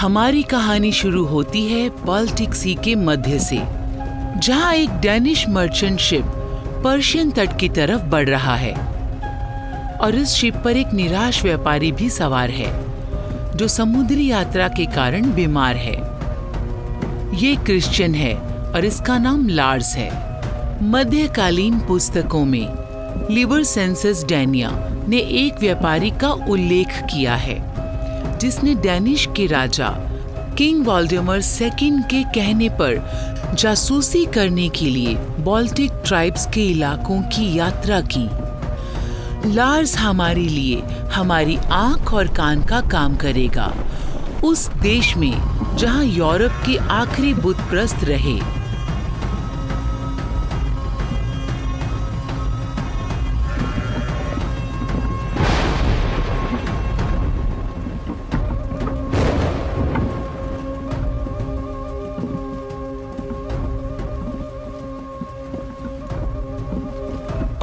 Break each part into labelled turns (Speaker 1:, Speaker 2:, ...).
Speaker 1: हमारी कहानी शुरू होती है बाल्टिक सी के मध्य से, जहां एक डैनिश मर्चेंट शिप पर्शियन तट की तरफ बढ़ रहा है और इस शिप पर एक निराश व्यापारी भी सवार है जो समुद्री यात्रा के कारण बीमार है। ये क्रिश्चियन है और इसका नाम लार्स है। मध्यकालीन पुस्तकों में लिबरसेंसस डैनिया ने एक व्यापारी का उल्लेख किया है जिसने डैनिश के राजा किंग वॉल्डेमर सेकंड के कहने पर जासूसी करने के लिए बाल्टिक ट्राइब्स के इलाकों की यात्रा की। लार्स हमारे लिए हमारी आंख और कान का काम करेगा, उस देश में जहां यूरोप के आखिरी बुतप्रस्त रहे।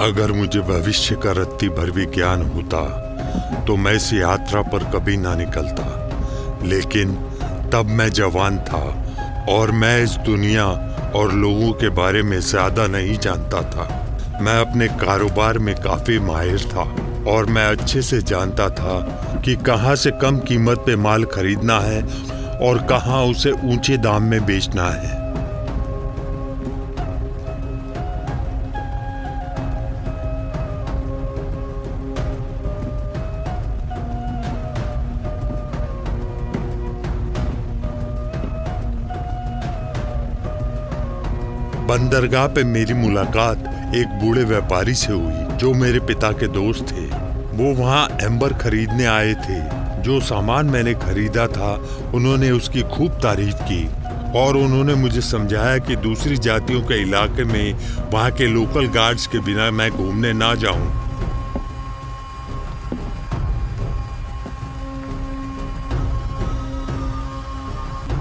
Speaker 2: अगर मुझे भविष्य का रत्ती भर भी ज्ञान होता तो मैं इस यात्रा पर कभी ना निकलता, लेकिन तब मैं जवान था और मैं इस दुनिया और लोगों के बारे में ज्यादा नहीं जानता था। मैं अपने कारोबार में काफी माहिर था और मैं अच्छे से जानता था कि कहां से कम कीमत पे माल खरीदना है और कहां उसे ऊंचे दाम में बेचना है। बंदरगाह पे मेरी मुलाकात एक बूढ़े व्यापारी से हुई जो मेरे पिता के दोस्त थे। वो वहाँ एम्बर खरीदने आए थे। जो सामान मैंने खरीदा था उन्होंने उसकी खूब तारीफ की और उन्होंने मुझे समझाया कि दूसरी जातियों के इलाके में वहाँ के लोकल गार्ड्स के बिना मैं घूमने ना जाऊं।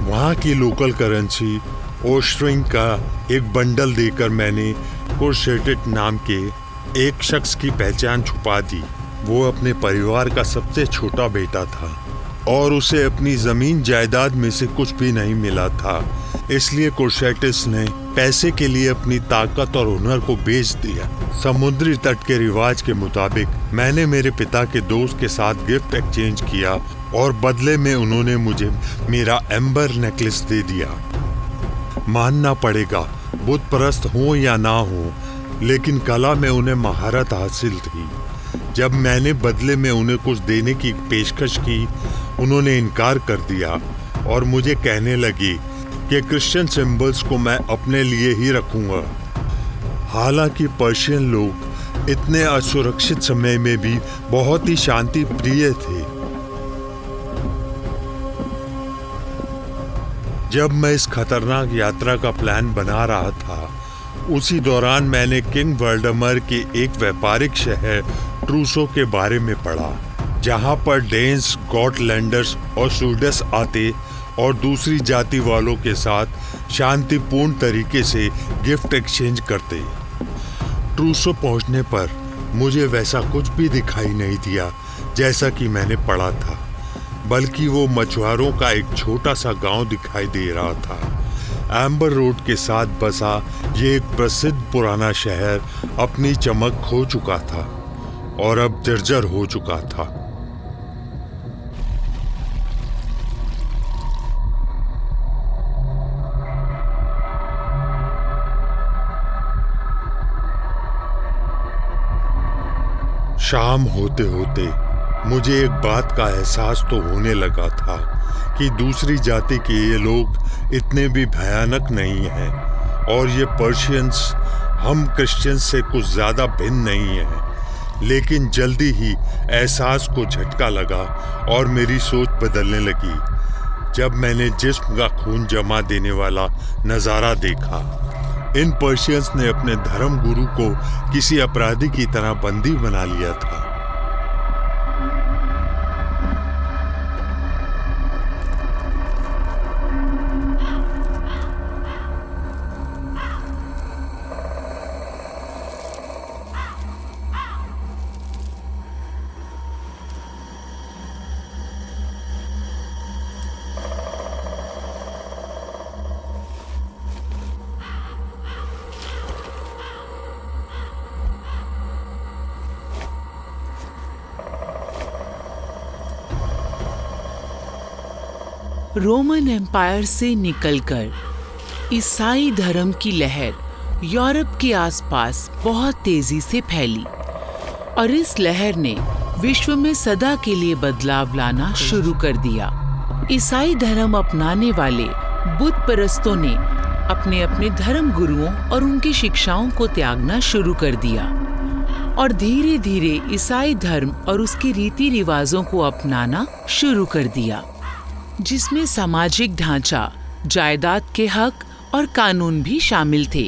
Speaker 2: वहाँ की लोकल करेंसी ओस्ट्रिंग का एक बंडल देकर मैंने कोर्शेटेट नाम के एक शख्स की पहचान छुपा दी। वो अपने परिवार का सबसे छोटा बेटा था और उसे अपनी जमीन जायदाद में से कुछ भी नहीं मिला था, इसलिए कोर्शेटिस ने पैसे के लिए अपनी ताकत और हुनर को बेच दिया। समुद्री तट के रिवाज के मुताबिक मैंने मेरे पिता के दोस्त के साथ गिफ्ट एक्सचेंज किया और बदले में उन्होंने मुझे मेरा एम्बर नेकलेस दे दिया। मानना पड़ेगा, बुत परस्त हो या ना हो, लेकिन कला में उन्हें महारत हासिल थी। जब मैंने बदले में उन्हें कुछ देने की पेशकश की, उन्होंने इनकार कर दिया और मुझे कहने लगी कि क्रिश्चियन सिंबल्स को मैं अपने लिए ही रखूंगा। हालांकि पर्शियन लोग इतने असुरक्षित समय में भी बहुत ही शांति प्रिय थे। जब मैं इस खतरनाक यात्रा का प्लान बना रहा था, उसी दौरान मैंने किंग वॉल्डेमर के एक व्यापारिक शहर ट्रूसो के बारे में पढ़ा, जहां पर डेन्स, गॉटलैंडर्स और स्वीडिश आते और दूसरी जाति वालों के साथ शांतिपूर्ण तरीके से गिफ्ट एक्सचेंज करते। ट्रूसो पहुंचने पर मुझे वैसा कुछ भी दिखाई नहीं दिया जैसा कि मैंने पढ़ा था, बल्कि वो मछुआरों का एक छोटा सा गांव दिखाई दे रहा था। एम्बर रोड के साथ बसा ये एक प्रसिद्ध पुराना शहर अपनी चमक खो चुका था और अब जर्जर हो चुका था। शाम होते होते मुझे एक बात का एहसास तो होने लगा था कि दूसरी जाति के ये लोग इतने भी भयानक नहीं हैं और ये पर्शियंस हम क्रिश्चियंस से कुछ ज्यादा भिन्न नहीं हैं। लेकिन जल्दी ही एहसास को झटका लगा और मेरी सोच बदलने लगी जब मैंने जिस्म का खून जमा देने वाला नजारा देखा। इन पर्शियंस ने अपने धर्म गुरु को किसी अपराधी की तरह बंदी बना लिया था।
Speaker 1: रोमन एम्पायर से निकलकर ईसाई धर्म की लहर यूरोप के आसपास बहुत तेजी से फैली और इस लहर ने विश्व में सदा के लिए बदलाव लाना शुरू कर दिया। ईसाई धर्म अपनाने वाले बुत परस्तों ने अपने अपने धर्म गुरुओं और उनकी शिक्षाओं को त्यागना शुरू कर दिया और धीरे धीरे ईसाई धर्म और उसके रीति रिवाजों को अपनाना शुरू कर दिया, जिसमें सामाजिक ढांचा, जायदाद के हक और कानून भी शामिल थे।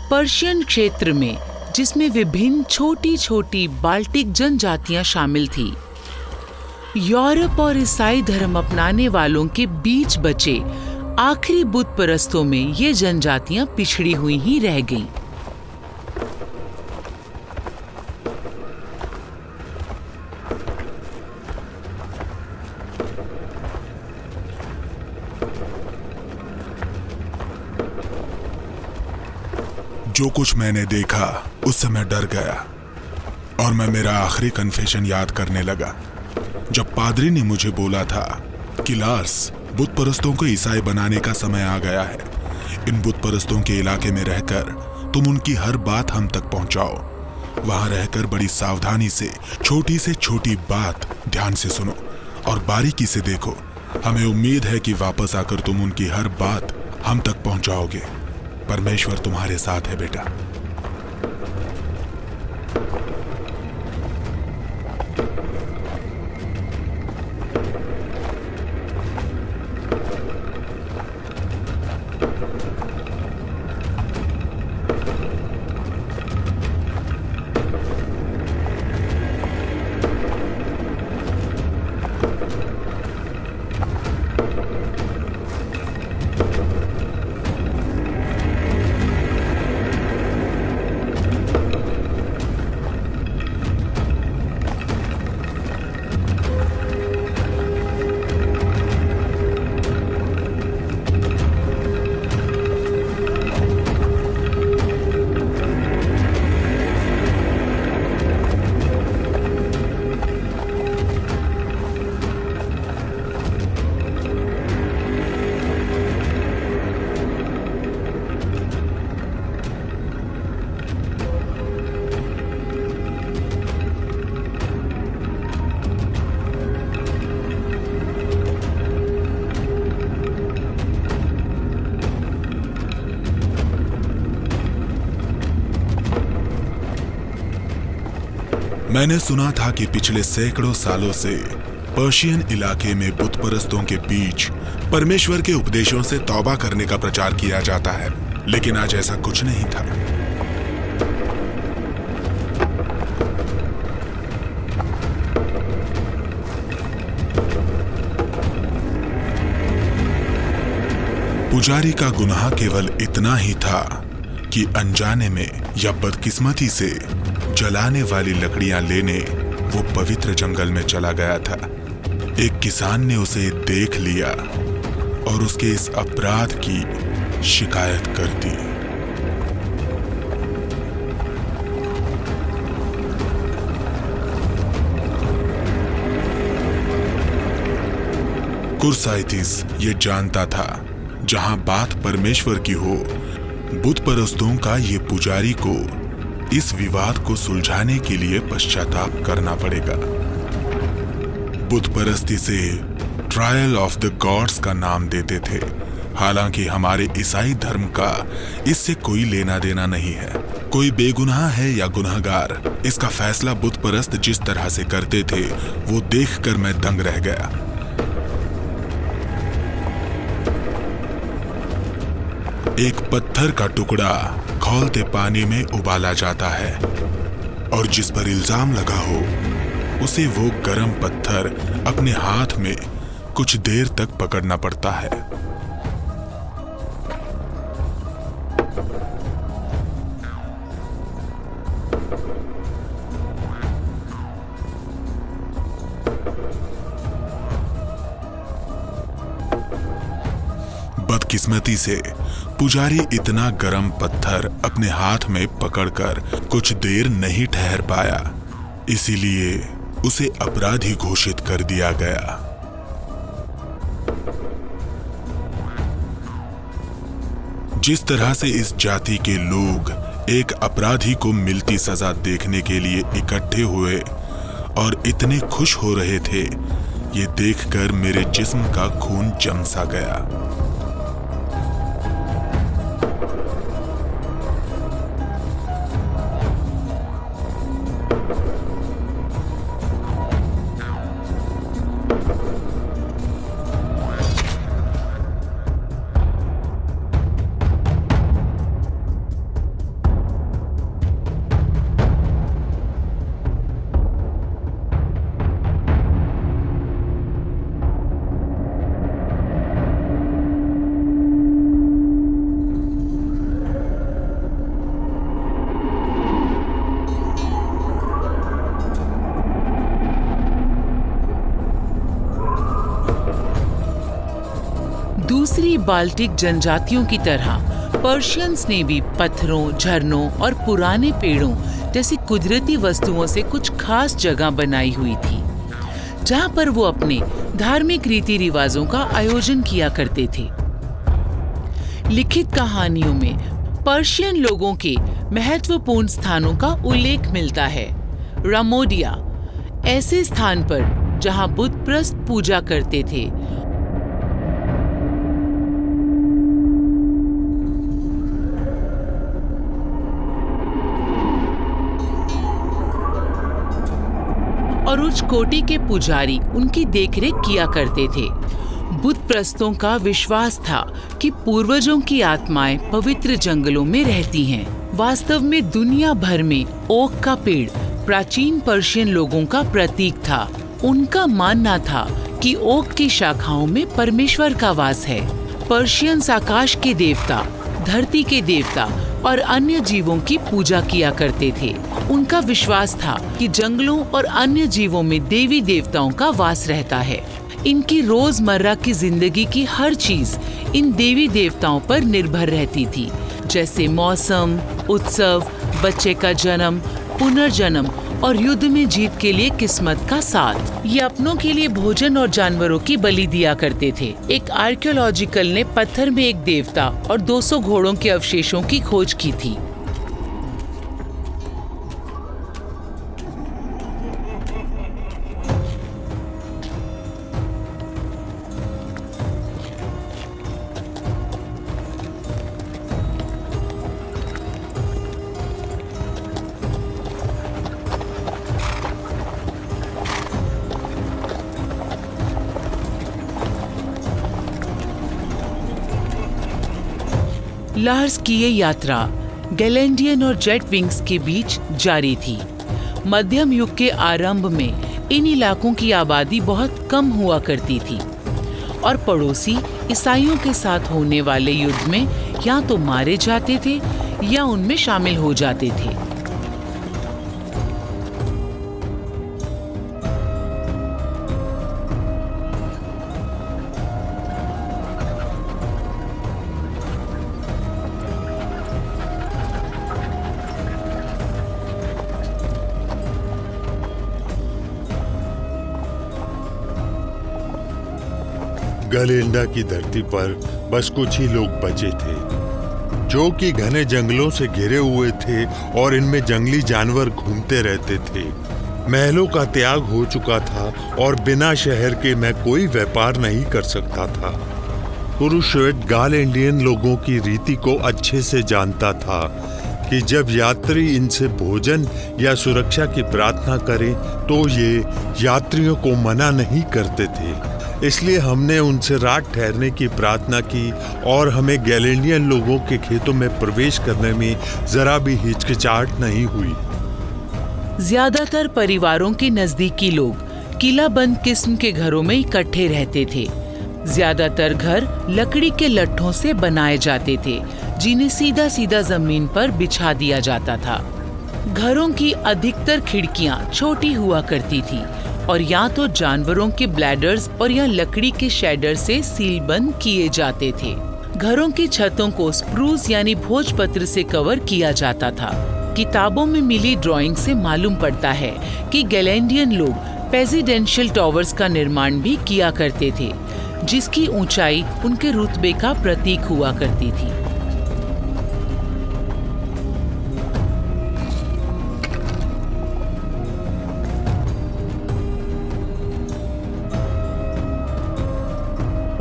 Speaker 1: पर्शियन क्षेत्र में, जिसमें विभिन्न छोटी छोटी बाल्टिक जनजातियां शामिल थी, यूरोप और ईसाई धर्म अपनाने वालों के बीच बचे आखिरी बुत परस्तों में ये जनजातियां पिछड़ी हुई ही रह गईं।
Speaker 3: जो कुछ मैंने देखा उससे मैं डर गया और मैं मेरा आखिरी कन्फेशन याद करने लगा जब पादरी ने मुझे बोला था कि लार्स, बुत परस्तों को ईसाई बनाने का समय आ गया है। इन बुत परस्तों के इलाके में रहकर तुम उनकी हर बात हम तक पहुंचाओ। वहां रहकर बड़ी सावधानी से छोटी बात ध्यान से सुनो और बारीकी से देखो। हमें उम्मीद है कि वापस आकर तुम उनकी हर बात हम तक पहुंचाओगे। परमेश्वर तुम्हारे साथ है बेटा। मैंने सुना था कि पिछले सैकड़ों सालों से पर्शियन इलाके में बुत परस्तों के बीच परमेश्वर के उपदेशों से तौबा करने का प्रचार किया जाता है, लेकिन आज ऐसा कुछ नहीं था। पुजारी का गुनाह केवल इतना ही था कि अनजाने में या बदकिस्मती से जलाने वाली लकड़ियां लेने वो पवित्र जंगल में चला गया था। एक किसान ने उसे देख लिया और उसके इस अपराध की शिकायत कर दी। कुरसाइटिस ये जानता था जहां बात परमेश्वर की हो, बुत परस्तों का ये पुजारी को इस विवाद को सुलझाने के लिए पश्चाताप करना पड़ेगा। बुत परस्ती से ट्रायल ऑफ द गॉड्स का नाम देते थे, हालांकि हमारे ईसाई धर्म का इससे कोई लेना देना नहीं है। कोई बेगुनाह है या गुनहगार, इसका फैसला बुत परस्त जिस तरह से करते थे वो देखकर मैं दंग रह गया। एक पत्थर का टुकड़ा खौलते पानी में उबाला जाता है और जिस पर इल्जाम लगा हो उसे वो गरम पत्थर अपने हाथ में कुछ देर तक पकड़ना पड़ता है। बदकिस्मती से पुजारी इतना गरम पत्थर अपने हाथ में पकड़कर कुछ देर नहीं ठहर पाया, इसीलिए उसे अपराधी घोषित कर दिया गया। जिस तरह से इस जाति के लोग एक अपराधी को मिलती सजा देखने के लिए इकट्ठे हुए और इतने खुश हो रहे थे, ये देखकर मेरे जिस्म का खून जम सा गया।
Speaker 1: दूसरी बाल्टिक जनजातियों की तरह पर्शियंस ने भी पत्थरों, झरनों और पुराने पेड़ों जैसी कुदरती वस्तुओं से कुछ खास जगह बनाई हुई थी, जहां पर वो अपने धार्मिक रीति रिवाजों का आयोजन किया करते थे। लिखित कहानियों में पर्शियन लोगों के महत्वपूर्ण स्थानों का उल्लेख मिलता है। रामोडिया, ऐसे स्थान पर जहां बुत प्रस्त पूजा करते थे, और उच्च कोटि के पुजारी उनकी देखरेख किया करते थे। बुत प्रस्तों का विश्वास था कि पूर्वजों की आत्माएं पवित्र जंगलों में रहती हैं। वास्तव में दुनिया भर में ओक का पेड़ प्राचीन पर्शियन लोगों का प्रतीक था। उनका मानना था कि ओक की शाखाओं में परमेश्वर का वास है। पर्शियंस आकाश के देवता, धरती के देवता और अन्य जीवों की पूजा किया करते थे। उनका विश्वास था कि जंगलों और अन्य जीवों में देवी देवताओं का वास रहता है। इनकी रोजमर्रा की जिंदगी की हर चीज इन देवी देवताओं पर निर्भर रहती थी, जैसे मौसम, उत्सव, बच्चे का जन्म, पुनर्जन्म और युद्ध में जीत के लिए किस्मत का साथ। ये अपनों के लिए भोजन और जानवरों की बलि दिया करते थे। एक आर्कियोलॉजिकल ने पत्थर में एक देवता और 200 घोड़ों के अवशेषों की खोज की थी। लार्स की ये यात्रा गैलेंडियन और जेट विंग्स के बीच जारी थी। मध्यम युग के आरंभ में इन इलाकों की आबादी बहुत कम हुआ करती थी और पड़ोसी ईसाइयों के साथ होने वाले युद्ध में या तो मारे जाते थे या उनमें शामिल हो जाते थे।
Speaker 2: गलेंडा की धरती पर बस कुछ ही लोग बचे थे, जो कि घने जंगलों से घिरे हुए थे और इनमें जंगली जानवर घूमते रहते थे। महलों का त्याग हो चुका था और बिना शहर के मैं कोई व्यापार नहीं कर सकता था। पुरुषोत्तम गालेंडियन लोगों की रीति को अच्छे से जानता था कि जब यात्री इनसे भोजन या सुरक्षा की प्रार्थना करें तो ये यात्रियों को मना नहीं करते थे। इसलिए हमने उनसे रात ठहरने की प्रार्थना की और हमें गैलेंडियन लोगों के खेतों में प्रवेश करने में जरा भी हिचकिचाहट नहीं हुई।
Speaker 1: ज्यादातर परिवारों के नजदीकी लोग किलाबंद किस्म के घरों में इकट्ठे रहते थे। ज्यादातर घर लकड़ी के लट्ठों से बनाए जाते थे, जिन्हें सीधा सीधा जमीन पर बिछा दिया जाता था। घरों की अधिकतर खिड़कियां छोटी हुआ करती थी और या तो जानवरों के ब्लैडर्स और या लकड़ी के शेडर से सीलबंद किए जाते थे। घरों की छतों को स्प्रूस यानी भोजपत्र से कवर किया जाता था। किताबों में मिली ड्राइंग से मालूम पड़ता है कि गैलेंडियन लोग प्रेसिडेंशियल टावर्स का निर्माण भी किया करते थे, जिसकी ऊंचाई उनके रुतबे का प्रतीक हुआ करती थी।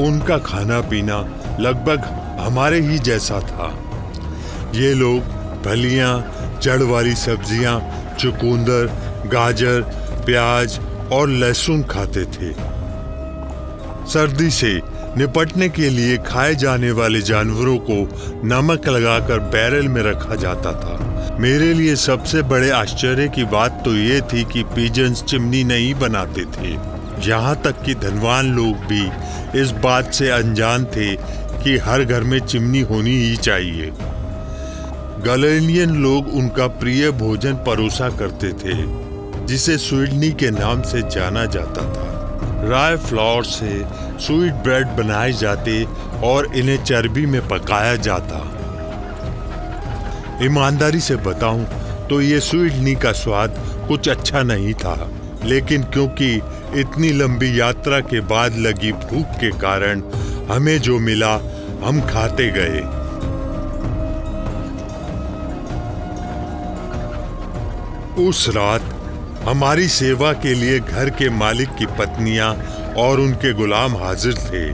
Speaker 2: उनका खाना पीना लगभग हमारे ही जैसा था। ये लोग फलियां, जड़ वाली सब्जियां, चुकंदर, गाजर, प्याज और लहसुन खाते थे। सर्दी से निपटने के लिए खाए जाने वाले जानवरों को नमक लगाकर बैरल में रखा जाता था। मेरे लिए सबसे बड़े आश्चर्य की बात तो ये थी कि पिजन्स चिमनी नहीं बनाते थे। यहाँ तक कि धनवान लोग भी इस बात से अनजान थे कि हर घर में चिमनी होनी ही चाहिए। गैलेंडियन लोग उनका प्रिय भोजन परोसा करते थे, जिसे स्वीडनी के नाम से जाना जाता था। राय फ्लावर से स्वीट ब्रेड बनाए जाते और इन्हें चर्बी में पकाया जाता। ईमानदारी से बताऊं तो ये स्वीडनी का स्वाद कुछ अच्छा नहीं था, लेकिन क्योंकि इतनी लंबी यात्रा के बाद लगी भूख के कारण हमें जो मिला हम खाते गए। उस रात हमारी सेवा के लिए घर के मालिक की पत्नियां और उनके गुलाम हाजिर थे।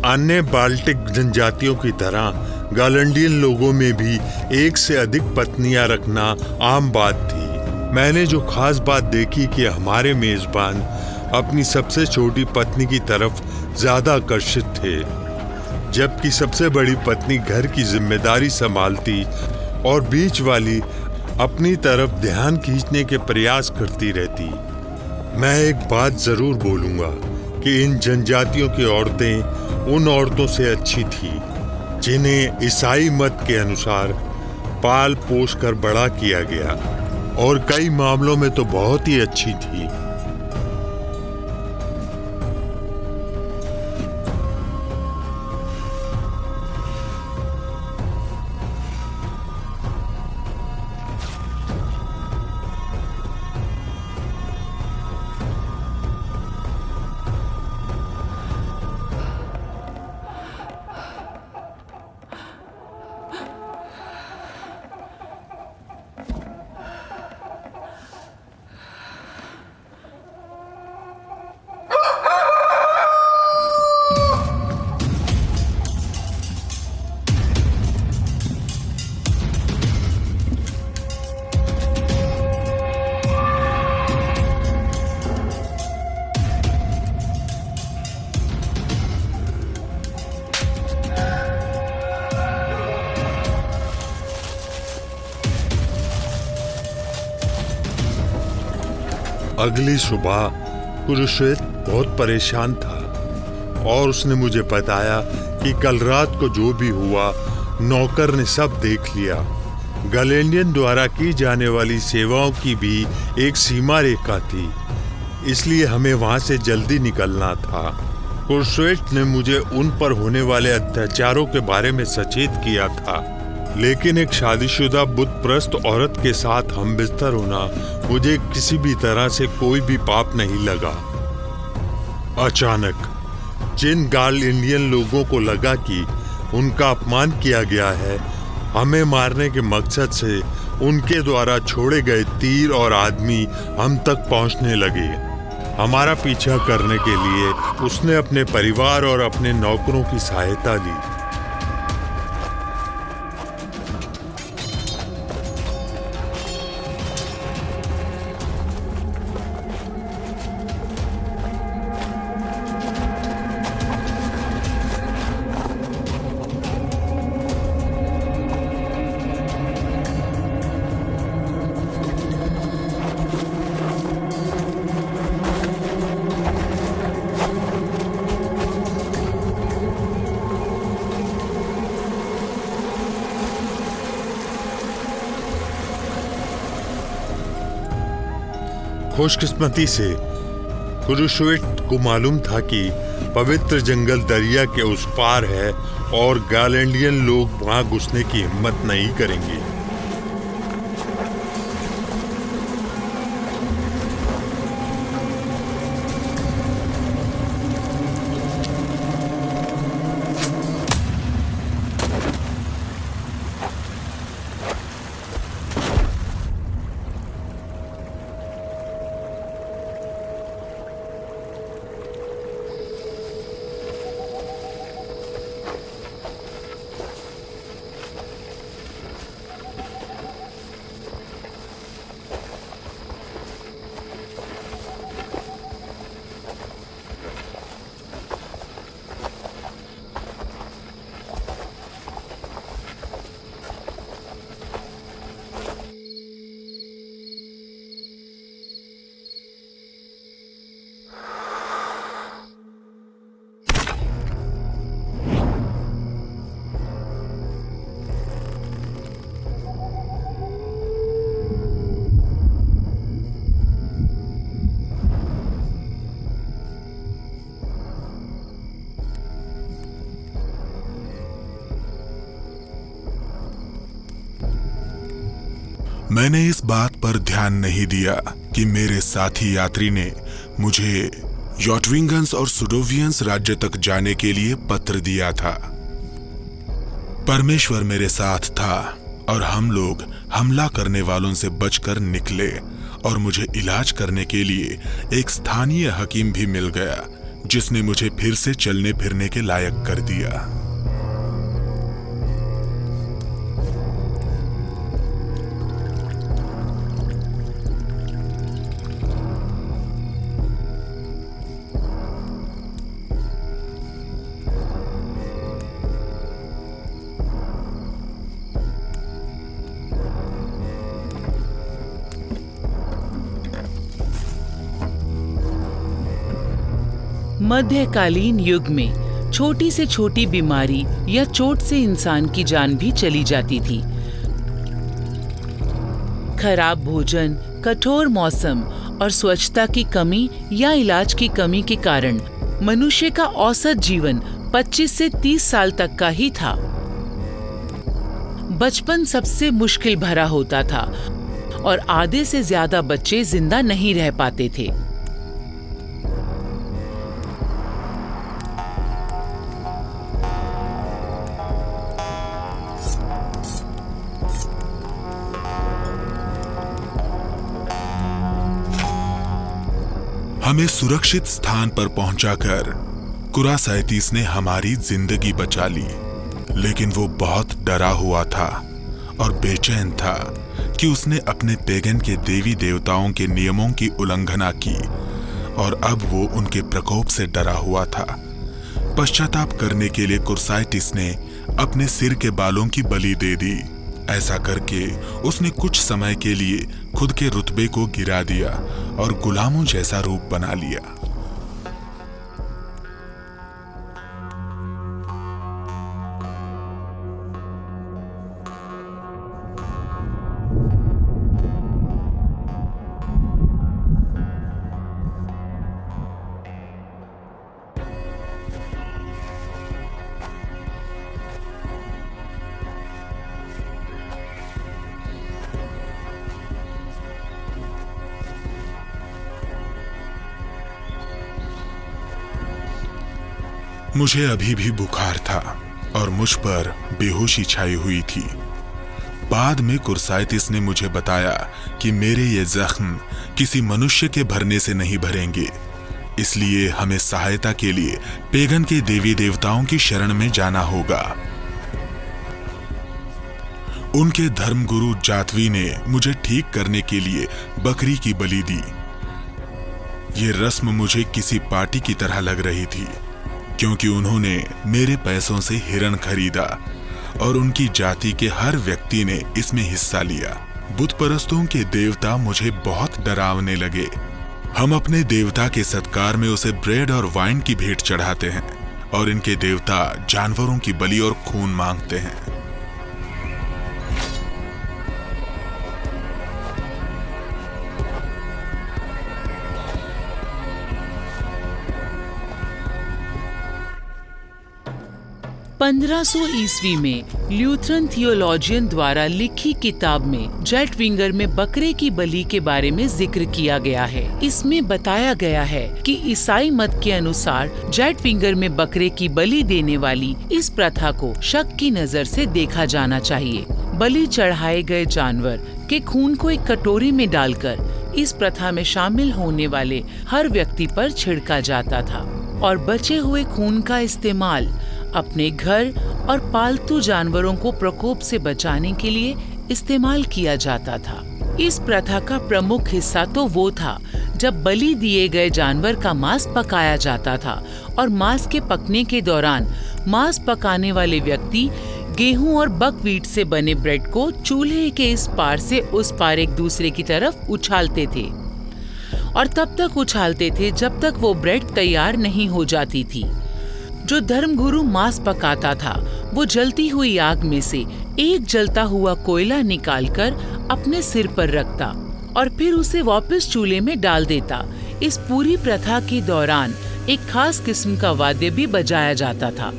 Speaker 2: अन्य बाल्टिक जनजातियों की तरह गैलेंडियन लोगों में भी एक से अधिक पत्नियां रखना आम बात थी। मैंने जो खास बात देखी कि हमारे मेजबान अपनी सबसे छोटी पत्नी की तरफ ज्यादा आकर्षित थे, जबकि सबसे बड़ी पत्नी घर की जिम्मेदारी संभालती और बीच वाली अपनी तरफ ध्यान खींचने के प्रयास करती रहती। मैं एक बात जरूर बोलूंगा कि इन जनजातियों की औरतें उन औरतों से अच्छी थी जिन्हें ईसाई मत के अनुसार पाल पोस कर बड़ा किया गया, और कई मामलों में तो बहुत ही अच्छी थी। अगली सुबह कुरुश्वेत बहुत परेशान था और उसने मुझे बताया कि कल रात को जो भी हुआ नौकर ने सब देख लिया। गैलेंडियन द्वारा की जाने वाली सेवाओं की भी एक सीमा रेखा थी, इसलिए हमें वहां से जल्दी निकलना था। कुरुश्वेत ने मुझे उन पर होने वाले अत्याचारों के बारे में सचेत किया था, लेकिन एक शादीशुदा बुत परस्त औरत के साथ हम बिस्तर होना मुझे किसी भी तरह से कोई भी पाप नहीं लगा। अचानक जिन गैलेंडियन लोगों को लगा कि उनका अपमान किया गया है, हमें मारने के मकसद से उनके द्वारा छोड़े गए तीर और आदमी हम तक पहुंचने लगे। हमारा पीछा करने के लिए उसने अपने परिवार और अपने नौकरों की सहायता ली। खुशकिस्मती से कुरुश्वेत को मालूम था कि पवित्र जंगल दरिया के उस पार है और गैलेंडियन लोग वहां घुसने की हिम्मत नहीं करेंगे।
Speaker 3: मैंने इस बात पर ध्यान नहीं दिया कि मेरे साथी यात्री ने मुझे योटविंगन्स और सुडोवियंस राज्य तक जाने के लिए पत्र दिया था। परमेश्वर मेरे साथ था और हम लोग हमला करने वालों से बचकर निकले और मुझे इलाज करने के लिए एक स्थानीय हकीम भी मिल गया, जिसने मुझे फिर से चलने फिरने के लायक कर दिया।
Speaker 1: मध्यकालीन युग में छोटी से छोटी बीमारी या चोट से इंसान की जान भी चली जाती थी। खराब भोजन, कठोर मौसम और स्वच्छता की कमी या इलाज की कमी के कारण मनुष्य का औसत जीवन 25 से 30 साल तक का ही था। बचपन सबसे मुश्किल भरा होता था और आधे से ज्यादा बच्चे जिंदा नहीं रह पाते थे।
Speaker 3: हमें सुरक्षित स्थान पर पहुंचाकर कुरासाइटिस ने हमारी जिंदगी बचा ली, लेकिन वो बहुत डरा हुआ था और बेचैन था कि उसने अपने पेगन के देवी देवताओं के नियमों की उल्लंघना की और अब वो उनके प्रकोप से डरा हुआ था। पश्चाताप करने के लिए कुरासाइटिस ने अपने सिर के बालों की बलि दे दी। ऐसा करके उसने कुछ समय के लिए खुद के रुतबे को गिरा दिया और गुलामों जैसा रूप बना लिया। मुझे अभी भी बुखार था और मुझ पर बेहोशी छाई हुई थी। बाद में कुरासाइटिस ने मुझे बताया कि मेरे ये जख्म किसी मनुष्य के भरने से नहीं भरेंगे, इसलिए हमें सहायता के लिए पेगन के देवी देवताओं की शरण में जाना होगा। उनके धर्मगुरु जातवी ने मुझे ठीक करने के लिए बकरी की बलि दी। ये रस्म मुझे किसी पार्टी की तरह लग रही थी, क्योंकि उन्होंने मेरे पैसों से हिरण खरीदा और उनकी जाति के हर व्यक्ति ने इसमें हिस्सा लिया। बुत परस्तों के देवता मुझे बहुत डरावने लगे। हम अपने देवता के सत्कार में उसे ब्रेड और वाइन की भेंट चढ़ाते हैं और इनके देवता जानवरों की बलि और खून मांगते हैं।
Speaker 1: पंद्रह ईस्वी में ल्यूथरन थियोलॉजियन द्वारा लिखी किताब में जेटविंगर में बकरे की बलि के बारे में जिक्र किया गया है। इसमें बताया गया है कि ईसाई मत के अनुसार जेटविंगर में बकरे की बलि देने वाली इस प्रथा को शक की नजर से देखा जाना चाहिए। बलि चढ़ाए गए जानवर के खून को एक कटोरी में डालकर इस प्रथा में शामिल होने वाले हर व्यक्ति पर छिड़का जाता था और बचे हुए खून का इस्तेमाल अपने घर और पालतू जानवरों को प्रकोप से बचाने के लिए इस्तेमाल किया जाता था। इस प्रथा का प्रमुख हिस्सा तो वो था जब बलि दिए गए जानवर का मांस पकाया जाता था और मांस के पकने के दौरान मांस पकाने वाले व्यक्ति गेहूं और बकव्हीट से बने ब्रेड को चूल्हे के इस पार से उस पार एक दूसरे की तरफ उछालते थे और तब तक उछालते थे जब तक वो ब्रेड तैयार नहीं हो जाती थी। जो धर्मगुरु मांस पकाता था वो जलती हुई आग में से एक जलता हुआ कोयला निकालकर अपने सिर पर रखता और फिर उसे वापस चूल्हे में डाल देता। इस पूरी प्रथा के दौरान एक खास किस्म का वाद्य भी बजाया जाता था।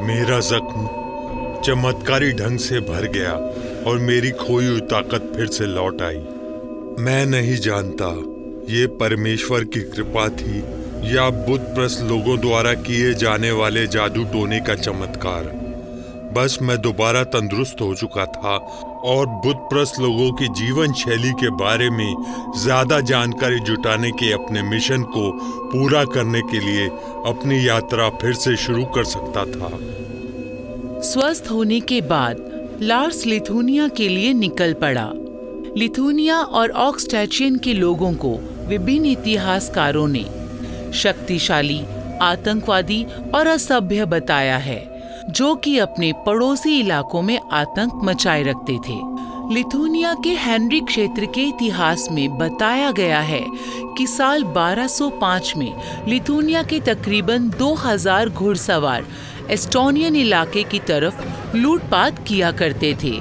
Speaker 2: मेरा जख्म चमत्कारी ढंग से भर गया और मेरी खोई हुई ताकत फिर से लौट आई। मैं नहीं जानता ये परमेश्वर की कृपा थी या बुतप्रस्त लोगों द्वारा किए जाने वाले जादू टोने का चमत्कार। बस मैं दोबारा तंदुरुस्त हो चुका था और बुतप्रस्त लोगों की जीवन शैली के बारे में ज्यादा जानकारी जुटाने के अपने मिशन को पूरा करने के लिए अपनी यात्रा फिर से शुरू कर सकता था।
Speaker 1: स्वस्थ होने के बाद लार्स लिथुनिया के लिए निकल पड़ा। लिथुनिया और ऑक्सटैचियन के लोगों को विभिन्न इतिहासकारों ने शक्तिशाली, आतंकवादी और असभ्य बताया है, जो कि अपने पड़ोसी इलाकों में आतंक मचाए रखते थे। लिथुनिया के हेनरी क्षेत्र के इतिहास में बताया गया है कि साल 1205 में लिथुनिया के तकरीबन 2000 घुड़सवार एस्टोनियन इलाके की तरफ लूटपाट किया करते थे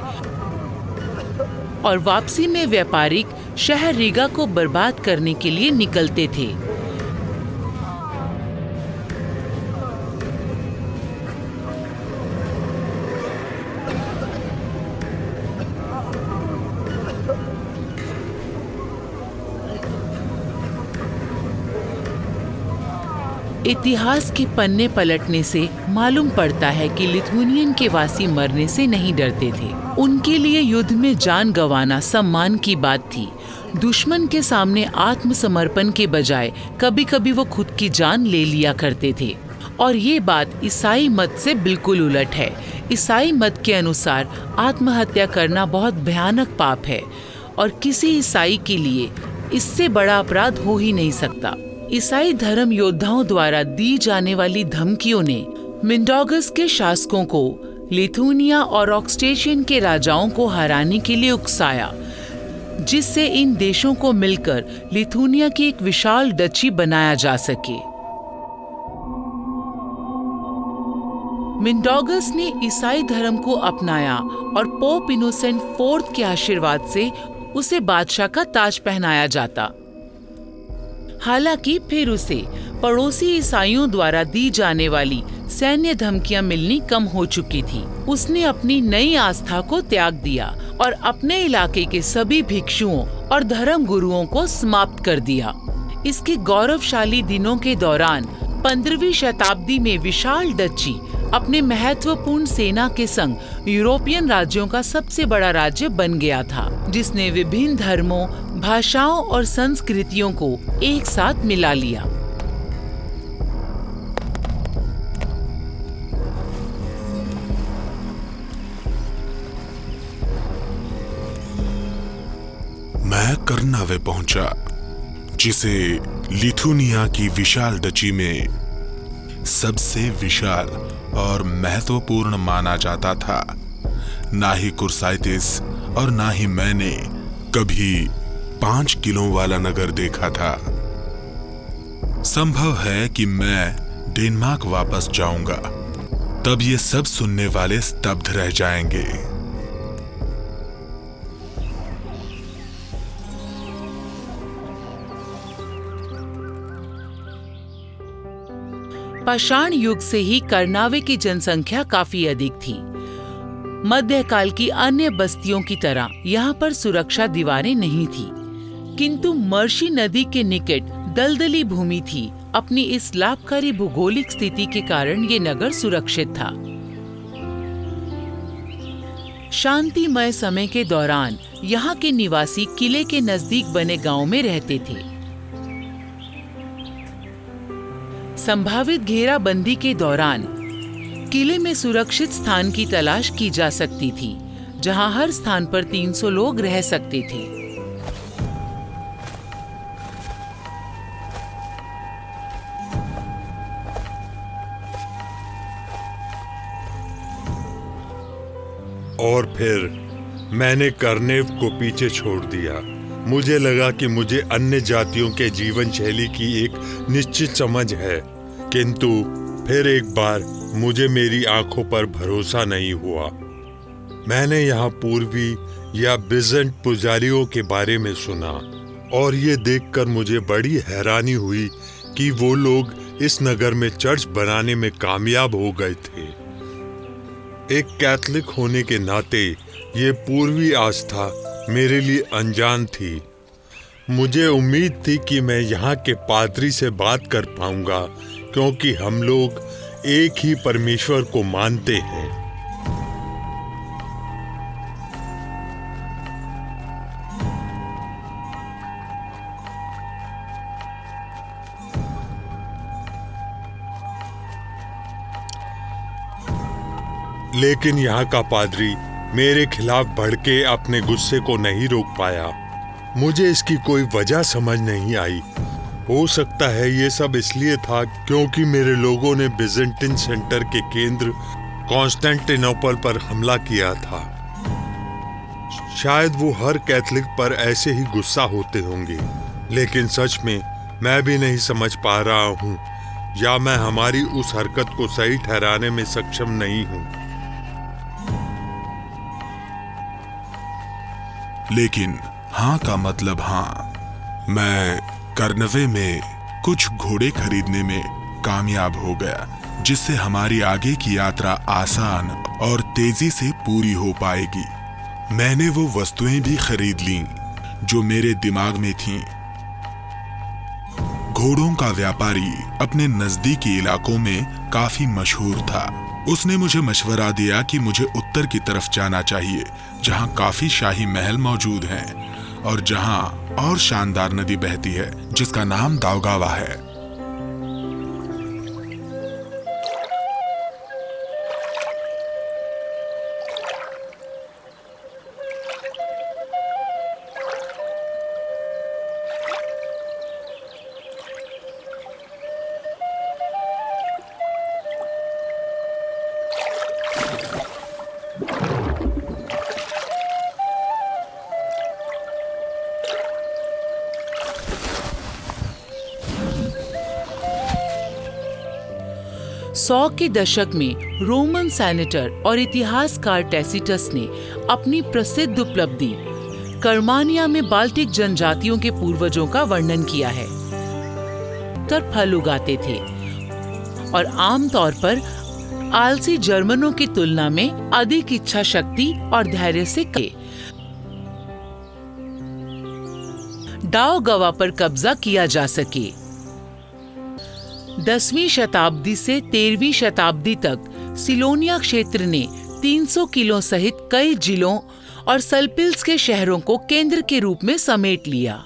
Speaker 1: और वापसी में व्यापारिक शहर रीगा को बर्बाद करने के लिए निकलते थे। इतिहास के पन्ने पलटने से मालूम पड़ता है कि लिथुनियन के वासी मरने से नहीं डरते थे। उनके लिए युद्ध में जान गंवाना सम्मान की बात थी। दुश्मन के सामने आत्मसमर्पण के बजाय कभी कभी वो खुद की जान ले लिया करते थे। और ये बात ईसाई मत से बिल्कुल उलट है। ईसाई मत के अनुसार आत्महत्या करना बहुत भयानक पाप है और किसी ईसाई के लिए इससे बड़ा अपराध हो ही नहीं सकता। ईसाई धर्म योद्धाओं द्वारा दी जाने वाली धमकियों ने मिंडोगस के शासकों को लिथुनिया और ऑक्सटेशियन के राजाओं को हराने के लिए उकसाया, जिससे इन देशों को मिलकर लिथुनिया की एक विशाल डची बनाया जा सके। मिंडोगस ने ईसाई धर्म को अपनाया और पोप इनोसेंट IV के आशीर्वाद से उसे बादशाह का ताज पहनाया जाता। हालांकि फिर उसे पड़ोसी ईसाइयों द्वारा दी जाने वाली सैन्य धमकियां मिलनी कम हो चुकी थी। उसने अपनी नई आस्था को त्याग दिया और अपने इलाके के सभी भिक्षुओं और धर्म गुरुओं को समाप्त कर दिया। इसके गौरवशाली दिनों के दौरान 15वीं शताब्दी में विशाल डची अपने महत्वपूर्ण सेना के संग यूरोपियन राज्यों का सबसे बड़ा राज्य बन गया था, जिसने विभिन्न धर्मों, भाषाओं और संस्कृतियों को एक साथ मिला लिया।
Speaker 3: मैं कर्नावे पहुंचा, जिसे लिथुनिया की विशाल डची में सबसे विशाल और महत्वपूर्ण माना जाता था। ना ही कुर्साइटिस और ना ही मैंने कभी 5 किलो वाला नगर देखा था। संभव है कि मैं डेनमार्क वापस जाऊंगा, तब ये सब सुनने वाले स्तब्ध रह जाएंगे।
Speaker 1: पाषाण युग से ही कर्नावे की जनसंख्या काफी अधिक थी। मध्यकाल की अन्य बस्तियों की तरह यहाँ पर सुरक्षा दीवारें नहीं थी, किंतु मर्शी नदी के निकट दलदली भूमि थी। अपनी इस लाभकारी भौगोलिक स्थिति के कारण ये नगर सुरक्षित था। शांतिमय समय के दौरान यहाँ के निवासी किले के नजदीक बने गांव में रहते थे। संभावित घेराबंदी के दौरान किले में सुरक्षित स्थान की तलाश की जा सकती थी, जहां हर स्थान पर 300 लोग रह सकते थे।
Speaker 2: और फिर मैंने कर्नेव को पीछे छोड़ दिया। मुझे लगा कि मुझे अन्य जातियों के जीवन शैली की एक निश्चित समझ है, किंतु फिर एक बार मुझे मेरी आंखों पर भरोसा नहीं हुआ। मैंने यहाँ पूर्वी या बिजेंट पुजारियों के बारे में सुना और ये देखकर मुझे बड़ी हैरानी हुई कि वो लोग इस नगर में चर्च बनाने में कामयाब हो गए थे। एक कैथलिक होने के नाते ये पूर्वी आस्था मेरे लिए अनजान थी। मुझे उम्मीद थी कि मैं यहाँ के पादरी से बात कर पाऊंगा, क्योंकि हम लोग एक ही परमेश्वर को मानते हैं। लेकिन यहाँ का पादरी मेरे खिलाफ भड़के अपने गुस्से को नहीं रोक पाया। मुझे इसकी कोई वजह समझ नहीं आई। हो सकता है ये सब इसलिए था क्योंकि मेरे लोगों ने बिजेंटिन सेंटर के केंद्र कॉन्स्टेंटिनोपल पर हमला किया था। शायद वो हर कैथलिक पर ऐसे ही गुस्सा होते होंगे, लेकिन सच में मैं भी नहीं समझ पा रहा हूँ, या मैं हमारी उस हरकत को सही ठहराने में सक्षम नहीं हूँ।
Speaker 3: लेकिन हाँ का मतलब हाँ। मैं कर्नवे में कुछ घोड़े खरीदने में कामयाब हो गया, जिससे हमारी आगे की यात्रा आसान और तेजी से पूरी हो पाएगी। मैंने वो वस्तुएं भी खरीद लीं जो मेरे दिमाग में थीं। घोड़ों का व्यापारी अपने नजदीकी इलाकों में काफी मशहूर था। उसने मुझे मशवरा दिया कि मुझे उत्तर की तरफ जाना चाहिए, जहां काफी शाही महल मौजूद हैं और जहां और शानदार नदी बहती है जिसका नाम दाउगावा है।
Speaker 1: सौ के दशक में रोमन सेनेटर और इतिहासकार टैसिटस ने अपनी प्रसिद्ध उपलब्धि कर्मानिया में बाल्टिक जनजातियों के पूर्वजों का वर्णन किया है। तर फल उगाते थे और आमतौर पर आलसी जर्मनों की तुलना में अधिक इच्छा शक्ति और धैर्य से दाउगावा पर कब्जा किया जा सके। 10वीं शताब्दी से 13वीं शताब्दी तक सिलोनिया क्षेत्र ने 300 किलो सहित कई जिलों और सल्पिल्स के शहरों को केंद्र के रूप में समेट लिया।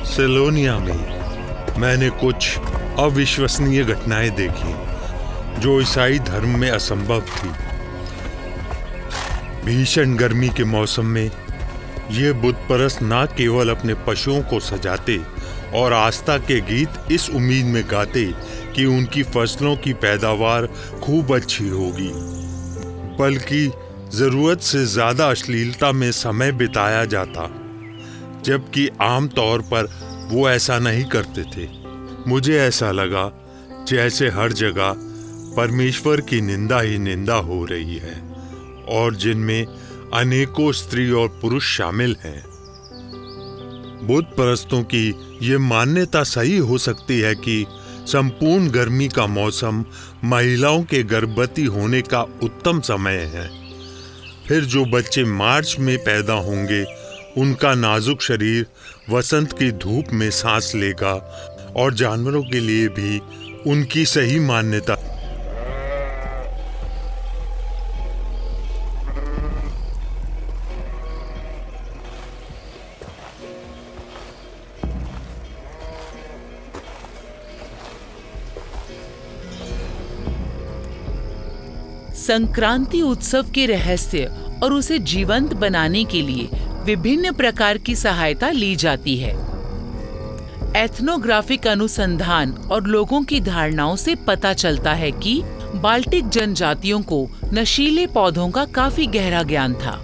Speaker 2: सेलोनिया में मैंने कुछ अविश्वसनीय घटनाएं देखी जो ईसाई धर्म में असंभव थी। भीषण गर्मी के मौसम में ये बुतपरस्त न केवल अपने पशुओं को सजाते और आस्था के गीत इस उम्मीद में गाते कि उनकी फसलों की पैदावार खूब अच्छी होगी, बल्कि जरूरत से ज्यादा अश्लीलता में समय बिताया जाता, जबकि आम तौर पर वो ऐसा नहीं करते थे। मुझे ऐसा लगा जैसे हर जगह परमेश्वर की निंदा ही निंदा हो रही है, और जिनमें अनेकों स्त्री और पुरुष शामिल हैं। बुत परस्तों की ये मान्यता सही हो सकती है कि संपूर्ण गर्मी का मौसम महिलाओं के गर्भवती होने का उत्तम समय है। फिर जो बच्चे मार्च में पैदा होंगे उनका नाजुक शरीर वसंत की धूप में सांस लेगा, और जानवरों के लिए भी उनकी सही मान्यता
Speaker 1: संक्रांति उत्सव के रहस्य और उसे जीवंत बनाने के लिए विभिन्न प्रकार की सहायता ली जाती है। एथनोग्राफिक अनुसंधान और लोगों की धारणाओं से पता चलता है कि बाल्टिक जनजातियों को नशीले पौधों का काफी गहरा ज्ञान था।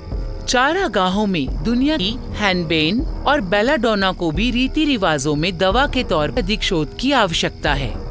Speaker 1: चारागाहों में दुनिया की हैनबेन और बेलाडोना को भी रीति रिवाजों में दवा के तौर पर अधिक शोध की आवश्यकता है।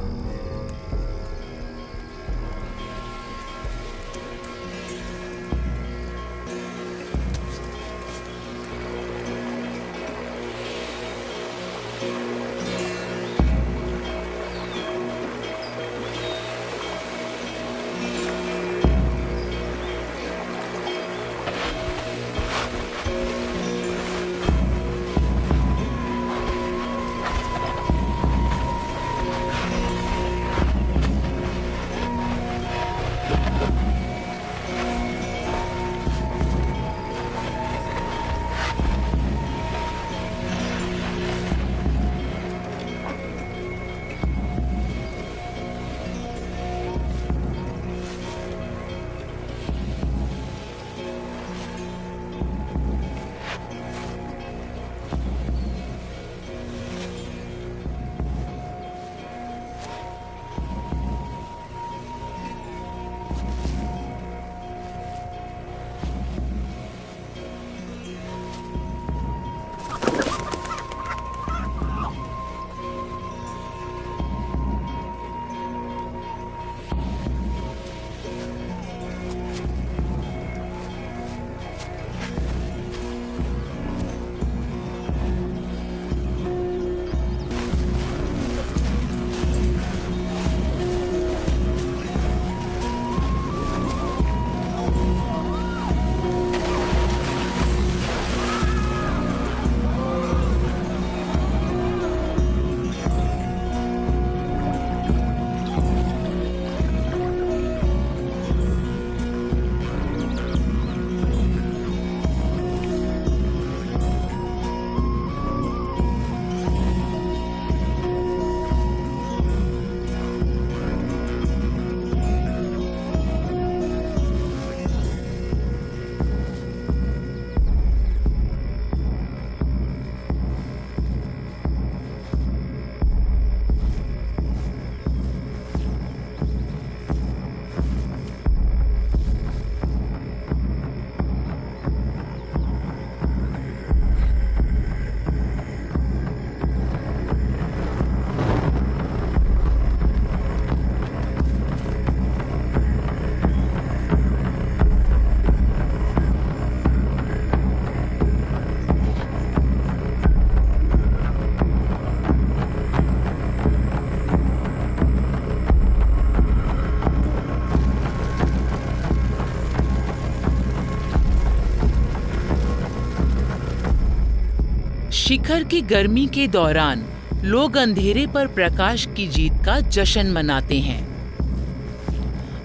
Speaker 1: शिखर की गर्मी के दौरान लोग अंधेरे पर प्रकाश की जीत का जश्न मनाते हैं।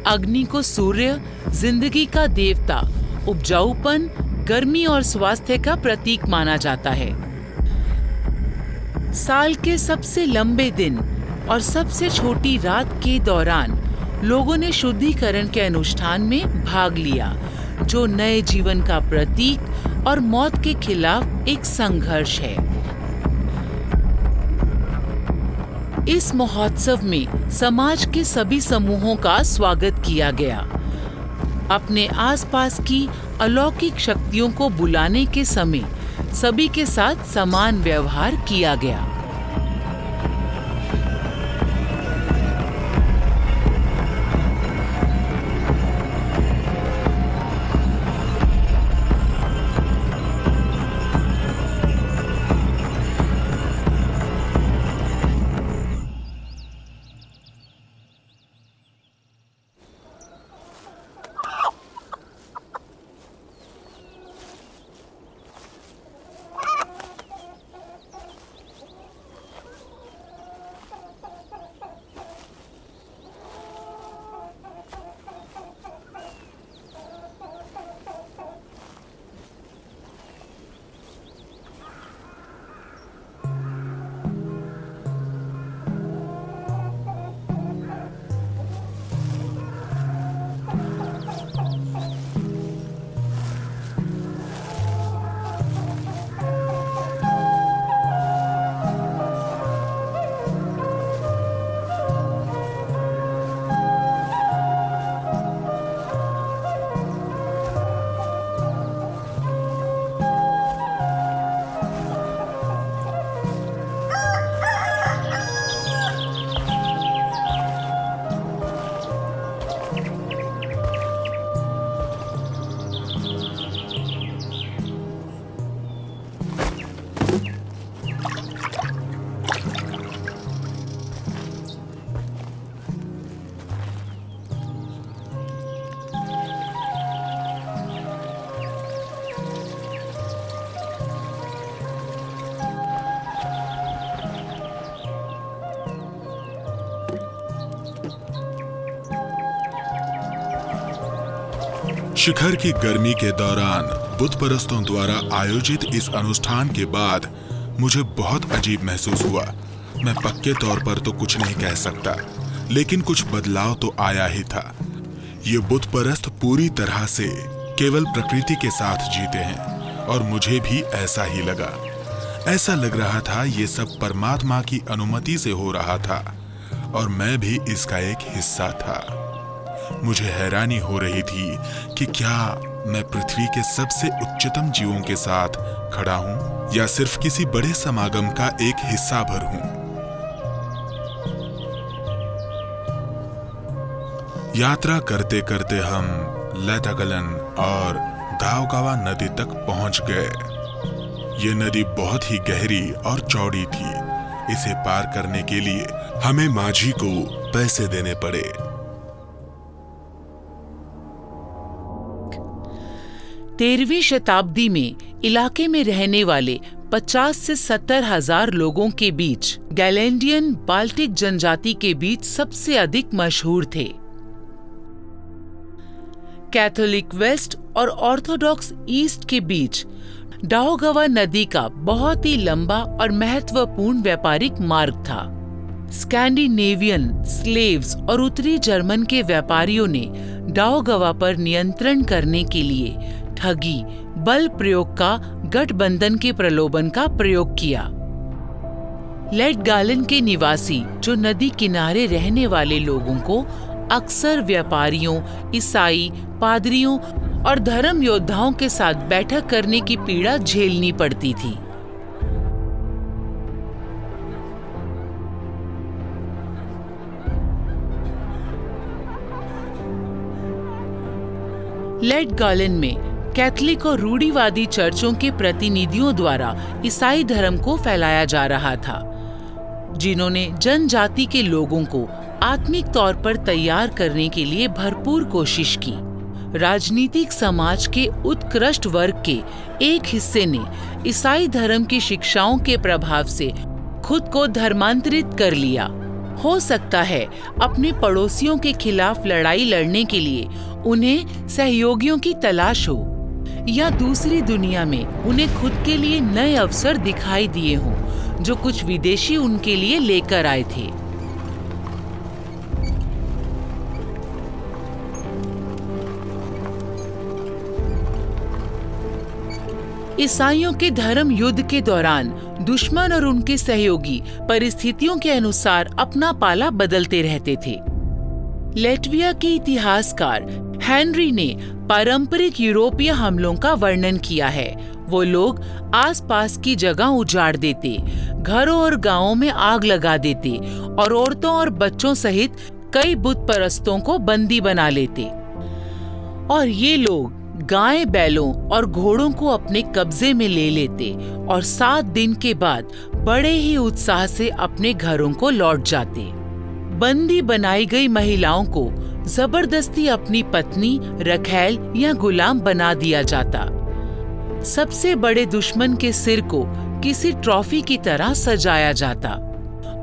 Speaker 1: अग्नि को सूर्य, जिंदगी का देवता, उपजाऊपन, गर्मी और स्वास्थ्य का प्रतीक माना जाता है। साल के सबसे लंबे दिन और सबसे छोटी रात के दौरान लोगों ने शुद्धिकरण के अनुष्ठान में भाग लिया, जो नए जीवन का प्रतीक और मौत के खिलाफ एक संघर्ष है। इस महोत्सव में समाज के सभी समूहों का स्वागत किया गया। अपने आसपास की अलौकिक शक्तियों को बुलाने के समय सभी के साथ समान व्यवहार किया गया।
Speaker 3: शिखर की गर्मी के दौरान बुत परस्तों द्वारा आयोजित इस अनुष्ठान के बाद मुझे बहुत अजीब महसूस हुआ। मैं पक्के तौर पर तो कुछ नहीं कह सकता, लेकिन कुछ बदलाव तो आया ही था। ये बुत परस्त पूरी तरह से केवल प्रकृति के साथ जीते हैं और मुझे भी ऐसा ही लगा। ऐसा लग रहा था ये सब परमात्मा की अनुमति से हो रहा था और मैं भी इसका एक हिस्सा था। मुझे हैरानी हो रही थी कि क्या मैं पृथ्वी के सबसे उच्चतम जीवों के साथ खड़ा हूं या सिर्फ किसी बड़े समागम का एक हिस्सा भर हूं। यात्रा करते करते हम लेटागलन और दावगावा नदी तक पहुंच गए। ये नदी बहुत ही गहरी और चौड़ी थी। इसे पार करने के लिए हमें माझी को पैसे देने पड़े।
Speaker 1: तेरहवीं शताब्दी में इलाके में रहने वाले 50 से 70 हजार लोगों के बीच गैलेंडियन बाल्टिक जनजाति के बीच सबसे अधिक मशहूर थे। कैथोलिक वेस्ट और ऑर्थोडॉक्स ईस्ट के बीच दाउगावा नदी का बहुत ही लंबा और महत्वपूर्ण व्यापारिक मार्ग था। स्कैंडिनेवियन स्लेव्स और उत्तरी जर्मन के व्यापारियों ने दाउगावा पर नियंत्रण करने के लिए ठगी, बल प्रयोग का गठबंधन के प्रलोभन का प्रयोग किया। लेटगालन के निवासी जो नदी किनारे रहने वाले लोगों को अक्सर व्यापारियों, ईसाई, पादरियों और धर्म योद्धाओं के साथ बैठक करने की पीड़ा झेलनी पड़ती थी। लेटगालन में कैथलिक और रूढ़िवादी चर्चों के प्रतिनिधियों द्वारा ईसाई धर्म को फैलाया जा रहा था, जिन्होंने जनजाति के लोगों को आत्मिक तौर पर तैयार करने के लिए भरपूर कोशिश की। राजनीतिक समाज के उत्कृष्ट वर्ग के एक हिस्से ने ईसाई धर्म की शिक्षाओं के प्रभाव से खुद को धर्मांतरित कर लिया। हो सकता है अपने पड़ोसियों के खिलाफ लड़ाई लड़ने के लिए उन्हें सहयोगियों की तलाश हो, या दूसरी दुनिया में उन्हें खुद के लिए नए अवसर दिखाई दिए हों जो कुछ विदेशी उनके लिए लेकर आए थे। ईसाइयों के धर्म युद्ध के दौरान दुश्मन और उनके सहयोगी परिस्थितियों के अनुसार अपना पाला बदलते रहते थे। लेटविया के इतिहासकार हेनरी ने पारंपरिक यूरोपीय हमलों का वर्णन किया है। वो लोग आसपास की जगह उजाड़ देते, घरों और गांवों में आग लगा देते और औरतों और बच्चों सहित कई बुत परस्तों को बंदी बना लेते। और ये लोग गाय, बैलों और घोड़ों को अपने कब्जे में ले लेते और 7 दिन के बाद बड़े ही उत्साह से अपने घरों को लौट जाते। बंदी बनाई गई महिलाओं को जबरदस्ती अपनी पत्नी, रखैल या गुलाम बना दिया जाता। सबसे बड़े दुश्मन के सिर को किसी ट्रॉफी की तरह सजाया जाता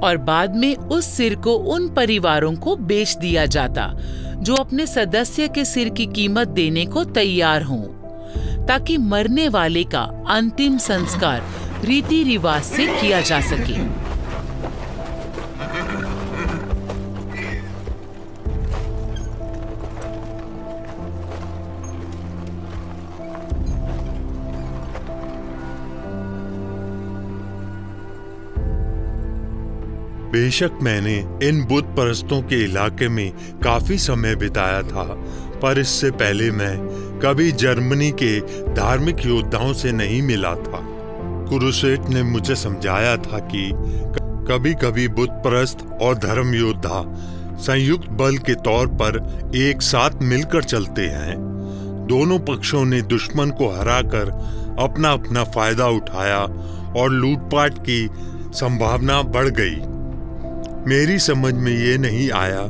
Speaker 1: और बाद में उस सिर को उन परिवारों को बेच दिया जाता जो अपने सदस्य के सिर की कीमत देने को तैयार हों, ताकि मरने वाले का अंतिम संस्कार रीति रिवाज से किया जा सके।
Speaker 2: बेशक मैंने इन बुत परस्तों के इलाके में काफी समय बिताया था, पर इससे पहले मैं कभी जर्मनी के धार्मिक योद्धाओं से नहीं मिला था। कुरुसेट ने मुझे समझाया था कि कभी कभी बुत परस्त और धर्म योद्धा संयुक्त बल के तौर पर एक साथ मिलकर चलते हैं। दोनों पक्षों ने दुश्मन को हराकर अपना अपना फायदा उठाया और लूटपाट की संभावना बढ़ गई। मेरी समझ में ये नहीं आया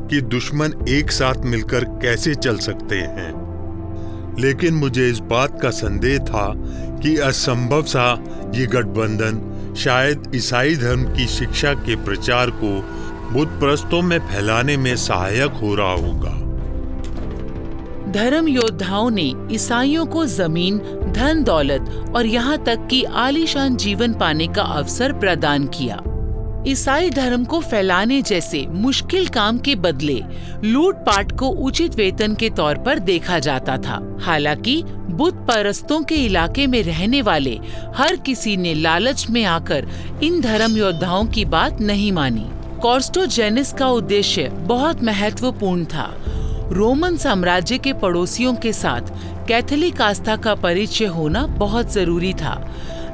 Speaker 2: कि दुश्मन एक साथ मिलकर कैसे चल सकते हैं, लेकिन मुझे इस बात का संदेह था कि असंभव सा ये गठबंधन शायद ईसाई धर्म की शिक्षा के प्रचार को बुत परस्तों में फैलाने में सहायक हो रहा होगा।
Speaker 1: धर्म योद्धाओं ने ईसाइयों को जमीन, धन दौलत और यहाँ तक कि आलीशान जीवन पाने का अवसर प्रदान किया। ईसाई धर्म को फैलाने जैसे मुश्किल काम के बदले लूटपाट को उचित वेतन के तौर पर देखा जाता था। हालांकि बुत परस्तों के इलाके में रहने वाले हर किसी ने लालच में आकर इन धर्म योद्धाओं की बात नहीं मानी। कॉर्स्टोजेनिस का उद्देश्य बहुत महत्वपूर्ण था। रोमन साम्राज्य के पड़ोसियों के साथ कैथोलिक आस्था का परिचय होना बहुत जरूरी था।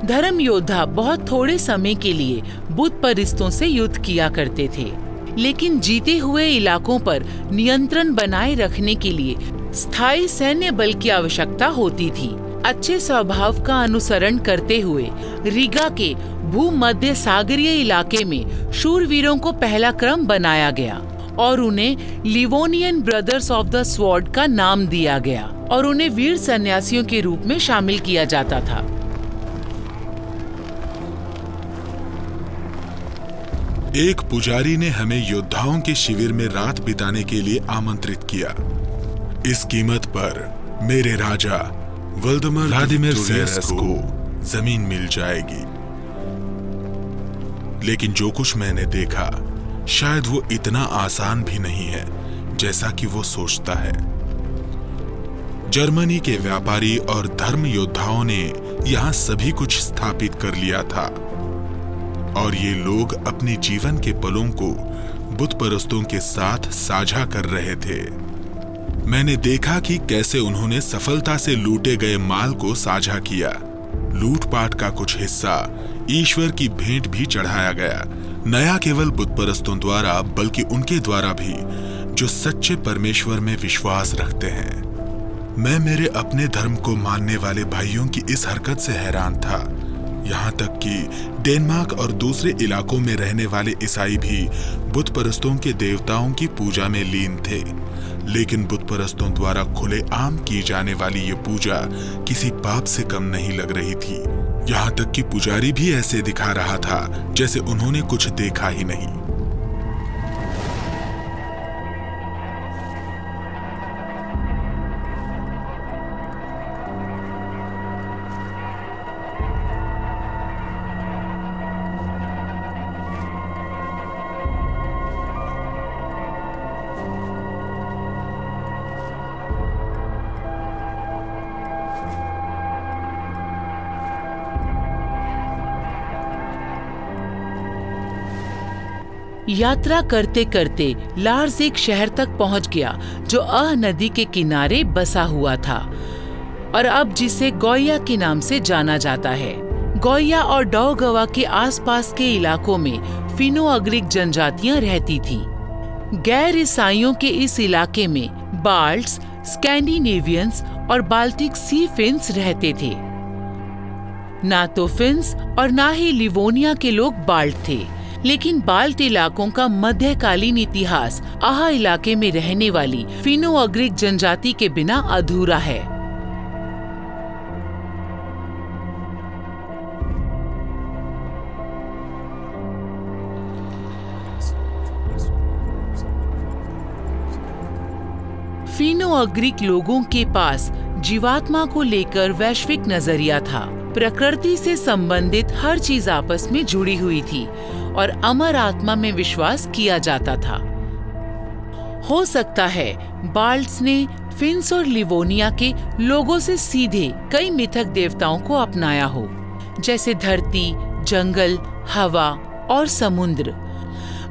Speaker 1: धर्म योद्धा बहुत थोड़े समय के लिए बुत परिस्तों से युद्ध किया करते थे, लेकिन जीते हुए इलाकों पर नियंत्रण बनाए रखने के लिए स्थायी सैन्य बल की आवश्यकता होती थी। अच्छे स्वभाव का अनुसरण करते हुए रीगा के भूमध्य सागरीय इलाके में शूरवीरों को पहला क्रम बनाया गया और उन्हें Livonian brothers of the sword का नाम दिया गया और उन्हें वीर सन्यासियों के रूप में शामिल किया जाता था।
Speaker 3: एक पुजारी ने हमें योद्धाओं के शिविर में रात बिताने के लिए आमंत्रित किया। इस कीमत पर मेरे राजा व्लादिमीर सेरेस को जमीन मिल जाएगी। लेकिन जो कुछ मैंने देखा, शायद वो इतना आसान भी नहीं है जैसा कि वो सोचता है। जर्मनी के व्यापारी और धर्म योद्धाओं ने यहाँ सभी कुछ स्थापित कर लिया था और ये लोग अपने जीवन के पलों को बुत परस्तों के साथ साझा कर रहे थे। मैंने देखा कि कैसे उन्होंने सफलता से लूटे गए माल को साझा किया। लूटपाट का कुछ हिस्सा ईश्वर की भेंट भी चढ़ाया गया, नया केवल बुत परस्तों द्वारा बल्कि उनके द्वारा भी जो सच्चे परमेश्वर में विश्वास रखते हैं। मैं मेरे अपने धर्म को मानने वाले भाइयों की इस हरकत से हैरान था। यहाँ तक कि डेनमार्क और दूसरे इलाकों में रहने वाले ईसाई भी बुत परस्तों के देवताओं की पूजा में लीन थे, लेकिन बुत परस्तों द्वारा खुलेआम की जाने वाली ये पूजा किसी पाप से कम नहीं लग रही थी। यहाँ तक कि पुजारी भी ऐसे दिखा रहा था जैसे उन्होंने कुछ देखा ही नहीं।
Speaker 1: यात्रा करते करते लार्स एक शहर तक पहुंच गया जो नदी के किनारे बसा हुआ था और अब जिसे गोया के नाम से जाना जाता है। गोया और डौगवा के आसपास के इलाकों में फिनो-अग्रिक जनजातियां रहती थी। गैर ईसाइयों के इस इलाके में बाल्ट्स, स्कैंडिनेवियंस और बाल्टिक सी फिन्स रहते थे। ना तो फिन्स और ना ही लिवोनिया के लोग बाल्ट थे, लेकिन बाल्ट इलाकों का मध्यकालीन इतिहास इलाके में रहने वाली फिनो-अग्रिक जनजाति के बिना अधूरा है। फिनो-अग्रिक लोगों के पास जीवात्मा को लेकर वैश्विक नजरिया था। प्रकृति से संबंधित हर चीज आपस में जुड़ी हुई थी और अमर आत्मा में विश्वास किया जाता था। हो सकता है बाल्ट्स ने फिन्स और लिवोनिया के लोगों से सीधे कई मिथक देवताओं को अपनाया हो, जैसे धरती, जंगल, हवा और समुद्र।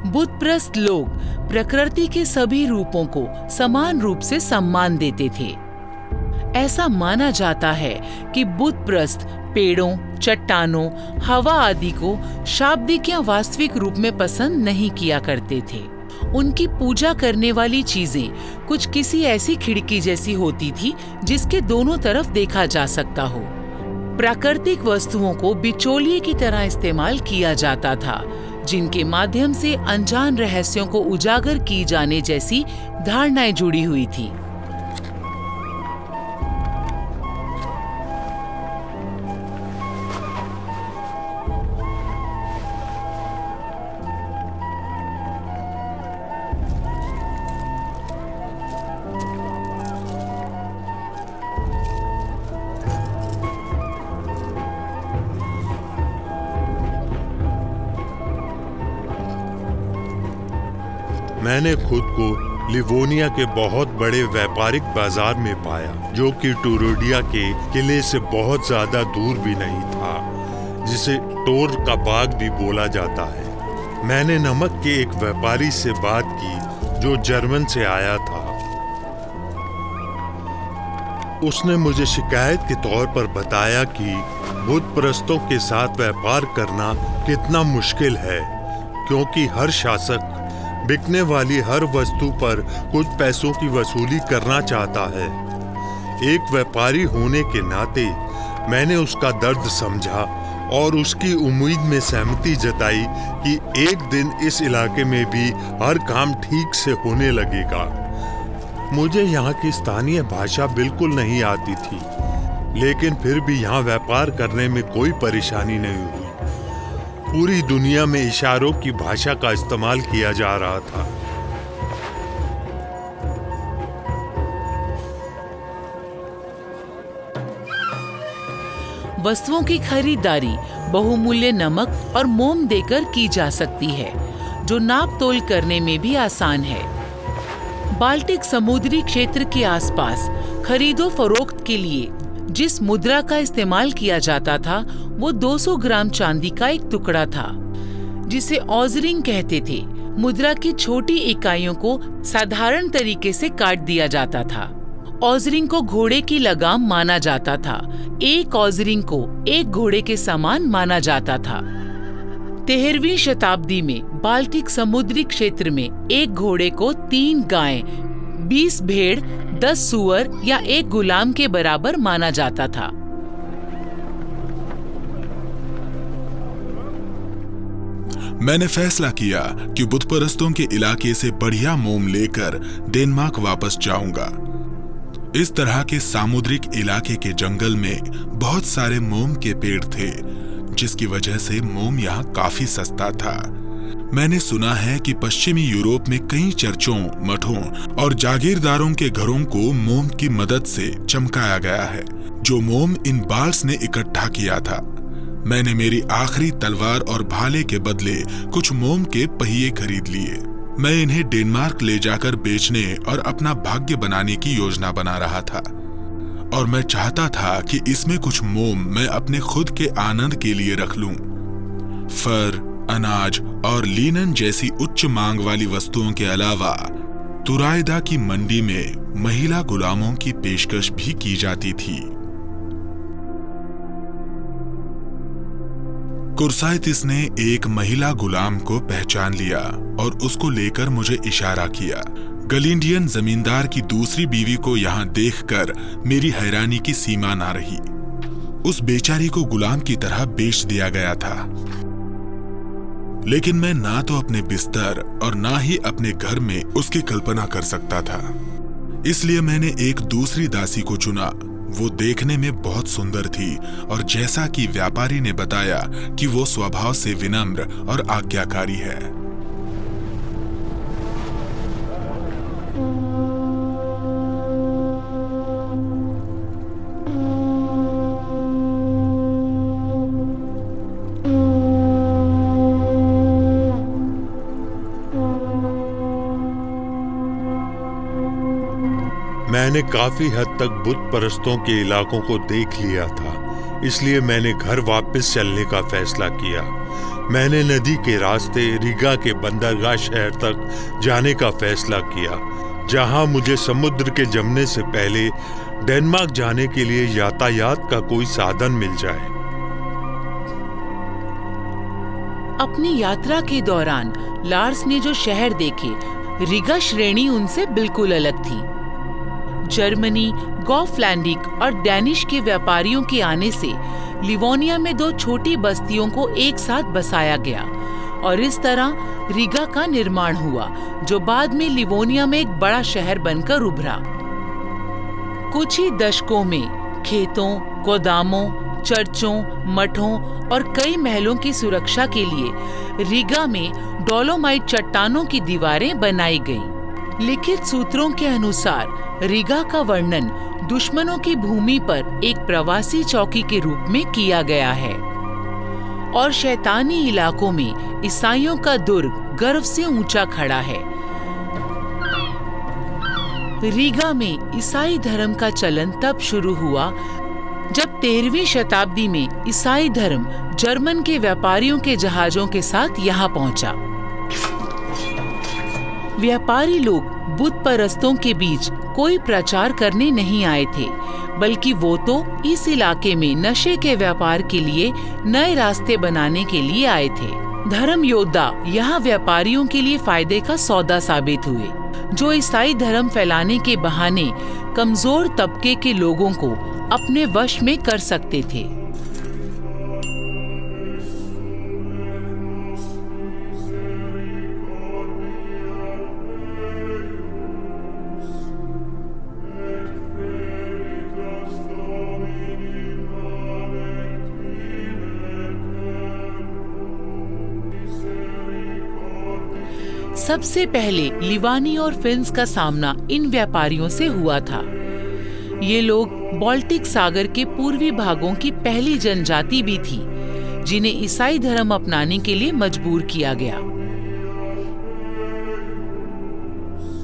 Speaker 1: बुतप्रस्त लोग प्रकृति के सभी रूपों को समान रूप से सम्मान देते थे। ऐसा माना जाता है कि बुतप्रस्त पेड़ों, चट्टानों, हवा आदि को शाब्दिक या वास्तविक रूप में पसंद नहीं किया करते थे। उनकी पूजा करने वाली चीजें कुछ किसी ऐसी खिड़की जैसी होती थी जिसके दोनों तरफ देखा जा सकता हो। प्राकृतिक वस्तुओं को बिचौलिए की तरह इस्तेमाल किया जाता था, जिनके माध्यम से अनजान रहस्यों को उजागर की जाने जैसी धारणाएं जुड़ी हुई थी।
Speaker 2: मैंने खुद को लिवोनिया के बहुत बड़े व्यापारिक बाजार में पाया, जो कि टूरोडिया के किले से बहुत ज्यादा दूर भी नहीं था, जिसे टोर का बाग भी बोला जाता है। मैंने नमक के एक व्यापारी से बात की जो जर्मन से आया था। उसने मुझे शिकायत के तौर पर बताया कि बुत परस्तों के साथ व्यापार करना कितना मुश्किल है, क्योंकि हर शासक बिकने वाली हर वस्तु पर कुछ पैसों की वसूली करना चाहता है। एक व्यापारी होने के नाते मैंने उसका दर्द समझा और उसकी उम्मीद में सहमति जताई कि एक दिन इस इलाके में भी हर काम ठीक से होने लगेगा। मुझे यहाँ की स्थानीय भाषा बिल्कुल नहीं आती थी, लेकिन फिर भी यहाँ व्यापार करने में कोई परेशानी नहीं हुई। पूरी दुनिया में इशारों की भाषा का इस्तेमाल किया जा रहा था।
Speaker 1: वस्तुओं की खरीदारी बहुमूल्य नमक और मोम देकर की जा सकती है, जो नाप तोल करने में भी आसान है। बाल्टिक समुद्री क्षेत्र के आसपास खरीदो फरोख्त के लिए जिस मुद्रा का इस्तेमाल किया जाता था वो 200 ग्राम चांदी का एक टुकड़ा था, जिसे ऑजरिंग कहते थे। मुद्रा की छोटी इकाइयों को साधारण तरीके से काट दिया जाता था। ऑजरिंग को घोड़े की लगाम माना जाता था। एक ऑजरिंग को एक घोड़े के समान माना जाता था। 13वीं शताब्दी में बाल्टिक समुद्री क्षेत्र में एक घोड़े को 3 गायें, 20 भेड़, 10 सूअर या एक गुलाम के बराबर माना जाता था।
Speaker 3: मैंने फैसला किया कि बुत परस्तों के इलाके से बढ़िया मोम लेकर डेनमार्क वापस जाऊंगा। इस तरह के सामुद्रिक इलाके के जंगल में बहुत सारे मोम के पेड़ थे, जिसकी वजह से मोम यहाँ काफी सस्ता था। मैंने सुना है कि पश्चिमी यूरोप में कई चर्चों, मठों और जागीरदारों के घरों को मोम की मदद से चमकाया गया है, जो मोम इन बाल्स ने इकट्ठा किया था। मैंने मेरी आखिरी तलवार और भाले के बदले कुछ मोम के पहिए खरीद लिए। मैं इन्हें डेनमार्क ले जाकर बेचने और अपना भाग्य बनाने की योजना बना रहा था, और मैं चाहता था कि इसमें कुछ मोम मैं अपने खुद के आनंद के लिए रख लूं। फर, अनाज और लिनन जैसी उच्च मांग वाली वस्तुओं के अलावा तुराइदा की मंडी में महिला गुलामों की पेशकश भी की जाती थी। कुर्साइतिस ने एक महिला गुलाम को पहचान लिया और उसको लेकर मुझे इशारा किया। गलिंडियन जमींदार की दूसरी बीवी को यहाँ देखकर मेरी हैरानी की सीमा ना रही। उस बेचारी को गुलाम की तरह बेच दिया गया था, लेकिन मैं ना तो अपने बिस्तर और ना ही अपने घर में उसकी कल्पना कर सकता था। इसलिए मैंने एक दूसरी दासी को चुना। वो देखने में बहुत सुंदर थी और जैसा कि व्यापारी ने बताया कि वो स्वभाव से विनम्र और आज्ञाकारी है।
Speaker 2: मैंने काफी हद तक बुत परस्तों के इलाकों को देख लिया था, इसलिए मैंने घर वापस चलने का फैसला किया। मैंने नदी के रास्ते रीगा के बंदरगाह शहर तक जाने का फैसला किया, जहां मुझे समुद्र के जमने से पहले डेनमार्क जाने के लिए यातायात का कोई साधन मिल जाए।
Speaker 1: अपनी यात्रा के दौरान लार्स ने जो शहर देखे, रीगा श्रेणी उनसे बिल्कुल अलग थी। जर्मनी, गॉफलैंडिक और डैनिश के व्यापारियों के आने से लिवोनिया में 2 छोटी बस्तियों को एक साथ बसाया गया और इस तरह रीगा का निर्माण हुआ, जो बाद में लिवोनिया में एक बड़ा शहर बनकर उभरा। कुछ ही दशकों में खेतों, गोदामों, चर्चों, मठों और कई महलों की सुरक्षा के लिए रीगा में डोलोमाइट चट्टानों की दीवारें बनाई गईं। लिखित सूत्रों के अनुसार रीगा का वर्णन दुश्मनों की भूमि पर एक प्रवासी चौकी के रूप में किया गया है और शैतानी इलाकों में ईसाइयों का दुर्ग गर्व से ऊंचा खड़ा है। रीगा में ईसाई धर्म का चलन तब शुरू हुआ जब 13वीं शताब्दी में ईसाई धर्म जर्मन के व्यापारियों के जहाजों के साथ यहाँ पहुंचा। व्यापारी लोग बुत परस्तों के बीच कोई प्रचार करने नहीं आए थे, बल्कि वो तो इस इलाके में नशे के व्यापार के लिए नए रास्ते बनाने के लिए आए थे। धर्म योद्धा यहाँ व्यापारियों के लिए फायदे का सौदा साबित हुए, जो ईसाई धर्म फैलाने के बहाने कमजोर तबके के लोगों को अपने वश में कर सकते थे। सबसे पहले लिवानी और फिन्स का सामना इन व्यापारियों से हुआ था। ये लोग बाल्टिक सागर के पूर्वी भागों की पहली जनजाति भी थी, जिन्हें ईसाई धर्म अपनाने के लिए मजबूर किया गया।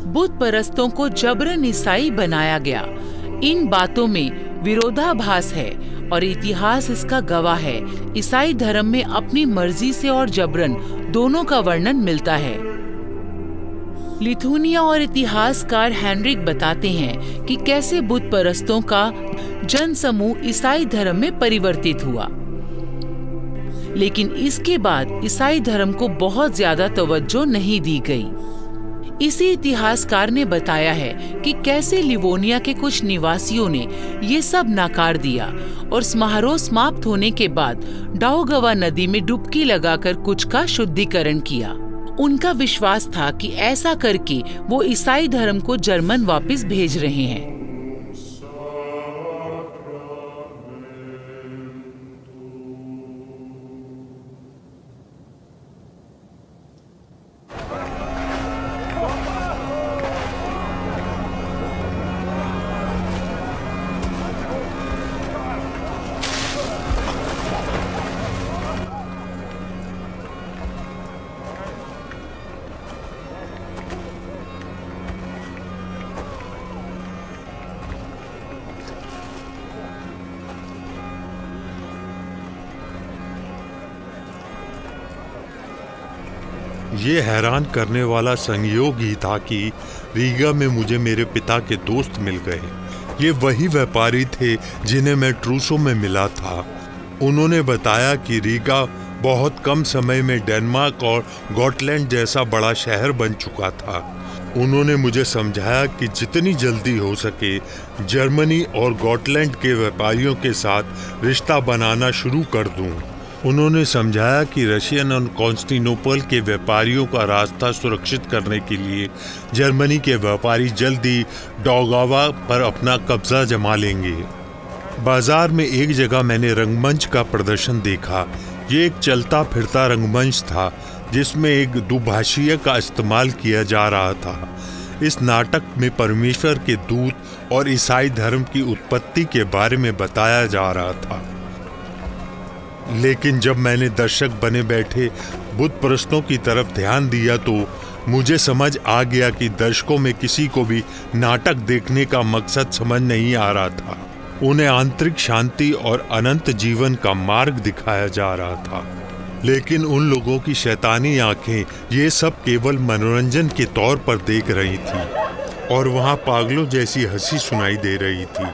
Speaker 1: बुत परस्तों को जबरन ईसाई बनाया गया। इन बातों में विरोधाभास है और इतिहास इसका गवाह है। ईसाई धर्म में अपनी मर्जी से और जबरन दोनों का वर्णन मिलता है। लिथुनिया और इतिहासकार हेनरिक बताते हैं कि कैसे बुत परस्तों का जनसमूह ईसाई धर्म में परिवर्तित हुआ, लेकिन इसके बाद ईसाई धर्म को बहुत ज्यादा तवज्जो नहीं दी गई। इसी इतिहासकार ने बताया है कि कैसे लिवोनिया के कुछ निवासियों ने ये सब नकार दिया और समारोह समाप्त होने के बाद डाउगवा नदी में डुबकी लगाकर कुछ का शुद्धिकरण किया। उनका विश्वास था कि ऐसा करके वो ईसाई धर्म को जर्मन वापस भेज रहे हैं।
Speaker 2: ये हैरान करने वाला संयोग ही था कि रीगा में मुझे मेरे पिता के दोस्त मिल गए। ये वही व्यापारी थे जिन्हें मैं ट्रूसो में मिला था। उन्होंने बताया कि रीगा बहुत कम समय में डेनमार्क और गॉटलैंड जैसा बड़ा शहर बन चुका था। उन्होंने मुझे समझाया कि जितनी जल्दी हो सके जर्मनी और गॉटलैंड के व्यापारियों के साथ रिश्ता बनाना शुरू कर दूं। उन्होंने समझाया कि रशियन और कॉन्स्टेंटिनोपल के व्यापारियों का रास्ता सुरक्षित करने के लिए जर्मनी के व्यापारी जल्दी डाउगावा पर अपना कब्जा जमा लेंगे। बाजार में एक जगह मैंने रंगमंच का प्रदर्शन देखा। ये एक चलता फिरता रंगमंच था जिसमें एक दुभाषीय का इस्तेमाल किया जा रहा था। इस नाटक में परमेश्वर के दूत और ईसाई धर्म की उत्पत्ति के बारे में बताया जा रहा था। लेकिन जब मैंने दर्शक बने बैठे बुत परस्तों की तरफ ध्यान दिया तो मुझे समझ आ गया कि दर्शकों में किसी को भी नाटक देखने का मकसद समझ नहीं आ रहा था। उन्हें आंतरिक शांति और अनंत जीवन का मार्ग दिखाया जा रहा था। लेकिन उन लोगों की शैतानी आंखें ये सब केवल मनोरंजन के तौर पर देख रही थी और वहां पागलों जैसी हंसी सुनाई दे रही थी।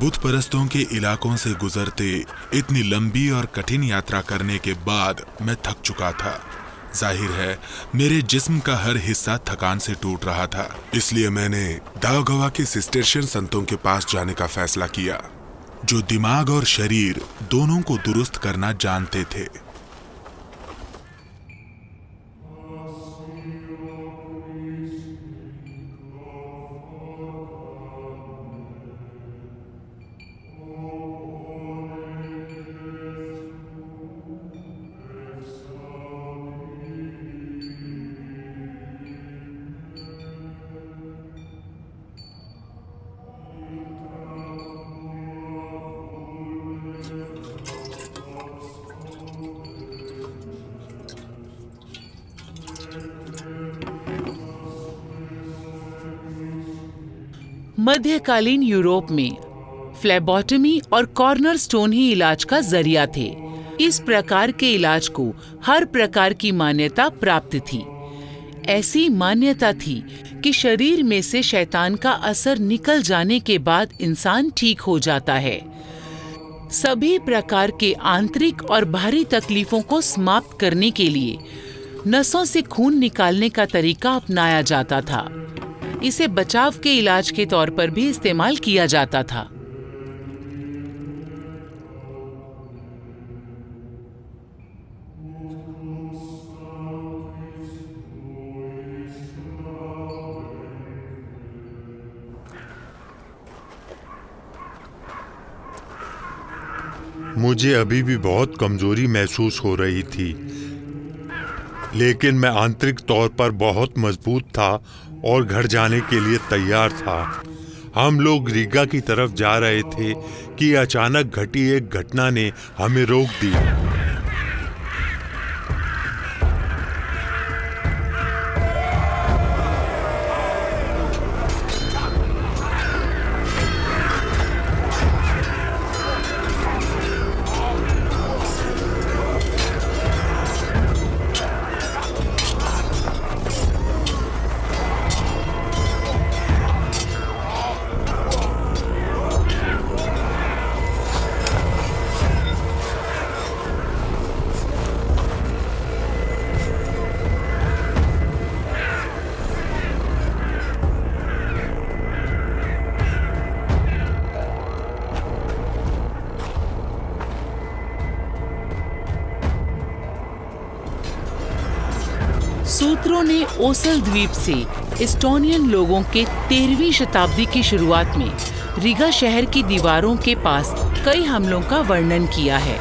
Speaker 3: बुत परस्तों के इलाकों से गुजरते इतनी लंबी और कठिन यात्रा करने के बाद मैं थक चुका था। जाहिर है मेरे जिस्म का हर हिस्सा थकान से टूट रहा था। इसलिए मैंने दाओगवा के सिस्टरशियन संतों के पास जाने का फैसला किया, जो दिमाग और शरीर दोनों को दुरुस्त करना जानते थे।
Speaker 1: मध्यकालीन यूरोप में फ्लेबोटमी और कॉर्नर स्टोन ही इलाज का जरिया थे। इस प्रकार के इलाज को हर प्रकार की मान्यता प्राप्त थी। ऐसी मान्यता थी कि शरीर में से शैतान का असर निकल जाने के बाद इंसान ठीक हो जाता है। सभी प्रकार के आंतरिक और बाहरी तकलीफों को समाप्त करने के लिए नसों से खून निकालने का तरीका अपनाया जाता था। इसे बचाव के इलाज के तौर पर भी इस्तेमाल किया जाता था।
Speaker 2: मुझे अभी भी बहुत कमजोरी महसूस हो रही थी, लेकिन मैं आंतरिक तौर पर बहुत मजबूत था और घर जाने के लिए तैयार था। हम लोग रीगा की तरफ जा रहे थे कि अचानक घटी एक घटना ने हमें रोक दी।
Speaker 1: सूत्रों ने ओसल द्वीप से एस्टोनियन लोगों के 13वीं शताब्दी की शुरुआत में रीगा शहर की दीवारों के पास कई हमलों का वर्णन किया है।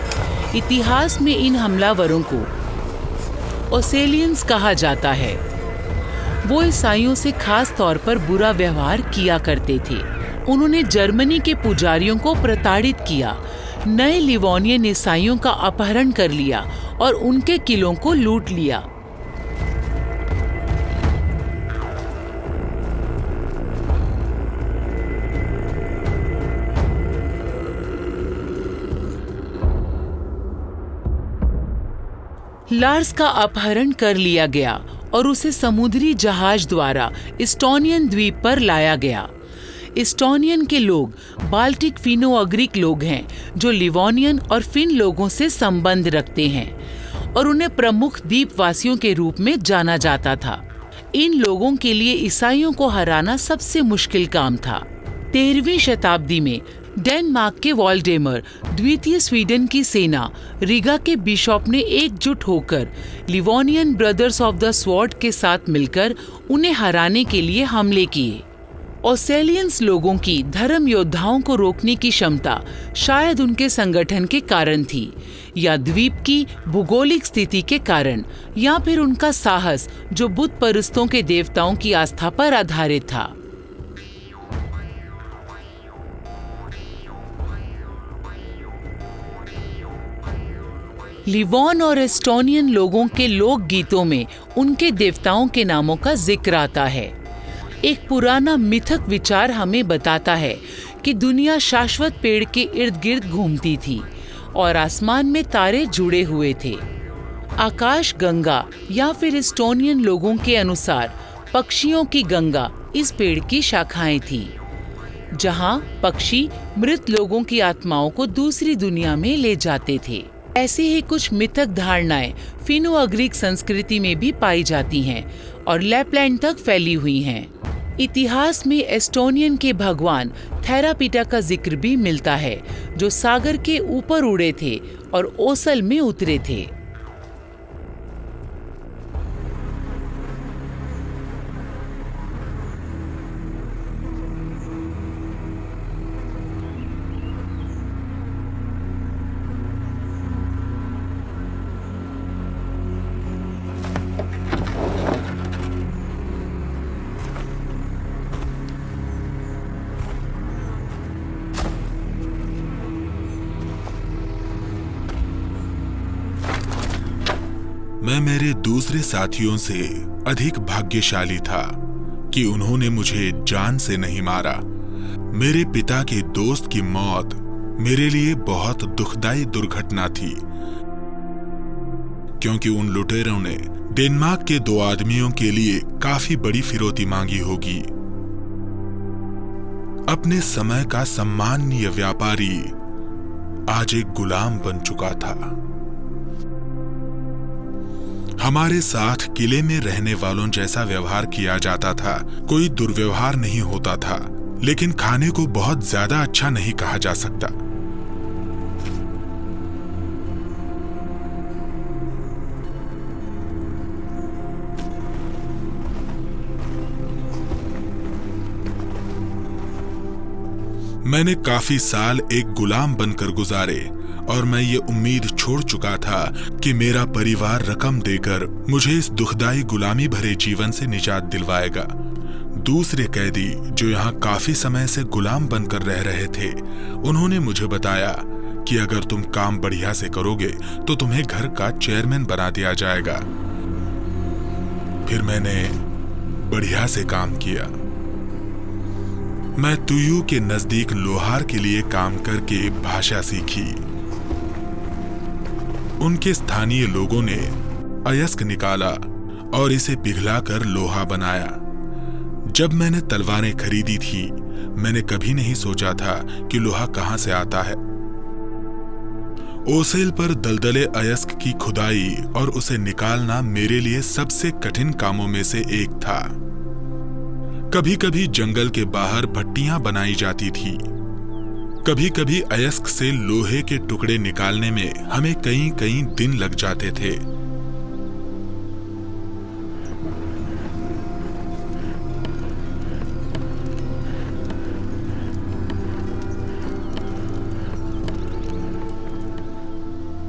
Speaker 1: इतिहास में इन हमलावरों को ओसेलियंस कहा जाता है। वो ईसाइयों से खास तौर पर बुरा व्यवहार किया करते थे। उन्होंने जर्मनी के पुजारियों को प्रताड़ित किया, नए लिवोनियन ईसाइयों का अपहरण कर लिया और उनके किलों को लूट लिया। लार्स का अपहरण कर लिया गया और उसे समुद्री जहाज द्वारा एस्टोनियन द्वीप पर लाया गया। एस्टोनियन के लोग बाल्टिक फिनो-अग्रिक लोग हैं जो लिवोनियन और फिन लोगों से संबंध रखते हैं और उन्हें प्रमुख द्वीपवासियों के रूप में जाना जाता था। इन लोगों के लिए ईसाइयों को हराना सबसे मुश्किल काम था। 13वीं शताब्दी में डेनमार्क के वॉल्डेमर द्वितीय स्वीडन की सेना रीगा के बिशप ने एकजुट होकर Livonian brothers of the sword के साथ मिलकर उन्हें हराने के लिए हमले किए। ओसेलियंस लोगों की धर्म योद्धाओं को रोकने की क्षमता शायद उनके संगठन के कारण थी, या द्वीप की भूगोलिक स्थिति के कारण, या फिर उनका साहस जो बुत परस्तों के देवताओं की आस्था पर आधारित था। लिवोन और एस्टोनियन लोगों के लोक गीतों में उनके देवताओं के नामों का जिक्र आता है। एक पुराना मिथक विचार हमें बताता है कि दुनिया शाश्वत पेड़ के इर्द गिर्द घूमती थी और आसमान में तारे जुड़े हुए थे। आकाश गंगा या फिर एस्टोनियन लोगों के अनुसार पक्षियों की गंगा इस पेड़ की शाखाएं थी, जहां पक्षी मृत लोगों की आत्माओं को दूसरी दुनिया में ले जाते थे। ऐसी ही कुछ मिथक धारणाएं फिनो-अग्रिक संस्कृति में भी पाई जाती हैं और लैपलैंड तक फैली हुई हैं। इतिहास में एस्टोनियन के भगवान थेरापीटा का जिक्र भी मिलता है, जो सागर के ऊपर उड़े थे और ओसल में उतरे थे।
Speaker 3: मैं मेरे दूसरे साथियों से अधिक भाग्यशाली था कि उन्होंने मुझे जान से नहीं मारा, मेरे पिता के दोस्त की मौत मेरे लिए बहुत दुखदाई दुर्घटना थी, क्योंकि उन लुटेरों ने डेनमार्क के 2 आदमियों के लिए काफी बड़ी फिरौती मांगी होगी। अपने समय का सम्माननीय व्यापारी आज एक गुलाम बन चुका था। हमारे साथ किले में रहने वालों जैसा व्यवहार किया जाता था। कोई दुर्व्यवहार नहीं होता था, लेकिन खाने को बहुत ज्यादा अच्छा नहीं कहा जा सकता। मैंने काफी साल एक गुलाम बनकर गुजारे और मैं ये उम्मीद छोड़ चुका था कि मेरा परिवार रकम देकर मुझे इस दुखदाई गुलामी भरे जीवन से निजात दिलवाएगा। दूसरे कैदी जो यहाँ काफी समय से गुलाम बनकर रह रहे थे, उन्होंने मुझे बताया कि अगर तुम काम बढ़िया से करोगे तो तुम्हें घर का चेयरमैन बना दिया जाएगा। फिर मैंने बढ़िया से काम किया। मैं तुयू के नजदीक लोहार के लिए काम करके भाषा सीखी। उनके स्थानीय लोगों ने अयस्क निकाला और इसे पिघलाकर लोहा बनाया। जब मैंने तलवारें खरीदी थी, मैंने कभी नहीं सोचा था कि लोहा कहां से आता है। ओसेल पर दलदले अयस्क की खुदाई और उसे निकालना मेरे लिए सबसे कठिन कामों में से एक था। कभी कभी जंगल के बाहर भट्टियां बनाई जाती थी। कभी कभी अयस्क से लोहे के टुकड़े निकालने में हमें कई दिन लग जाते थे।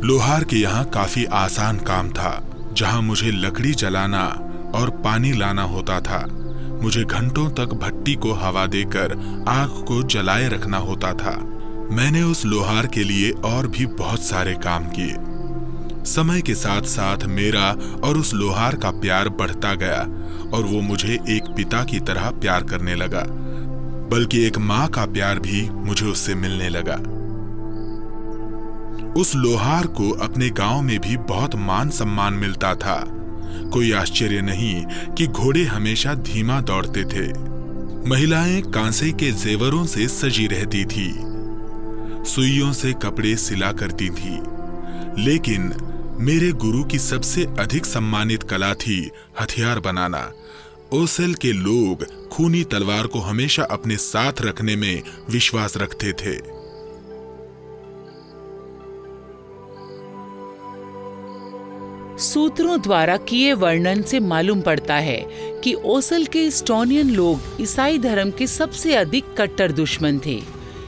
Speaker 3: लोहार के यहाँ काफी आसान काम था। जहां मुझे लकड़ी जलाना और पानी लाना होता था, मुझे घंटों तक भट्टी को हवा देकर आग को जलाए रखना होता था। मैंने उस लोहार के लिए और भी बहुत सारे काम किए। समय के साथ साथ मेरा और उस लोहार का प्यार बढ़ता गया और वो मुझे एक पिता की तरह प्यार करने लगा, बल्कि एक माँ का प्यार भी मुझे उससे मिलने लगा। उस लोहार को अपने गांव में भी बहुत मान सम्मान मिलता था। कोई आश्चर्य नहीं कि घोड़े हमेशा धीमा दौड़ते थे। महिलाएं कांसे के जेवरों से सजी रहती थी, सुइयों से कपड़े सिला करती थी। लेकिन मेरे गुरु की सबसे अधिक सम्मानित कला थी हथियार बनाना। ओसेल के लोग खूनी तलवार को हमेशा अपने साथ रखने में विश्वास रखते थे।
Speaker 1: सूत्रों द्वारा किए वर्णन से मालूम पड़ता है कि ओसेल के एस्टोनियन लोग ईसाई धर्म के सबसे अधिक कट्टर दुश्मन थे।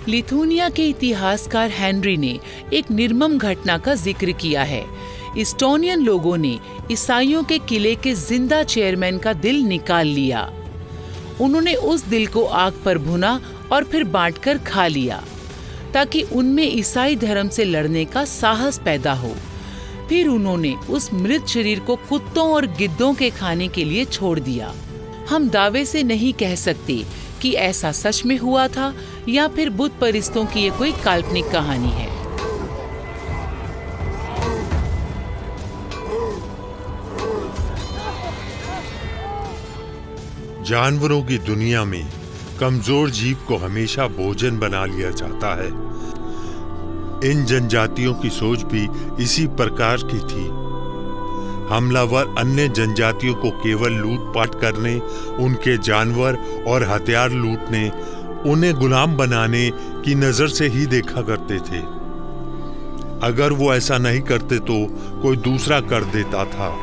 Speaker 1: लिथुनिया के इतिहासकार हेनरी ने एक निर्मम घटना का जिक्र किया है। एस्टोनियन लोगों ने ईसाइयों के किले के जिंदा चेयरमैन का दिल निकाल लिया। उन्होंने उस दिल को आग पर भुना और फिर बांटकर खा लिया, ताकि उनमें ईसाई धर्म से लड़ने का साहस पैदा हो। फिर उन्होंने उस मृत शरीर को कुत्तों और गिद्धों के खाने के लिए छोड़ दिया। हम दावे से नहीं कह सकते कि ऐसा सच में हुआ था या फिर बुत परिस्तों की ये कोई काल्पनिक कहानी है।
Speaker 2: जानवरों की दुनिया में कमजोर जीव को हमेशा भोजन बना लिया जाता है। इन जनजातियों की सोच भी इसी प्रकार की थी। हमलावर अन्य जनजातियों को केवल लूटपाट करने, उनके जानवर और हथियार लूटने, उन्हें गुलाम बनाने की नजर से ही देखा करते थे। अगर वो ऐसा नहीं करते तो कोई दूसरा कर देता था।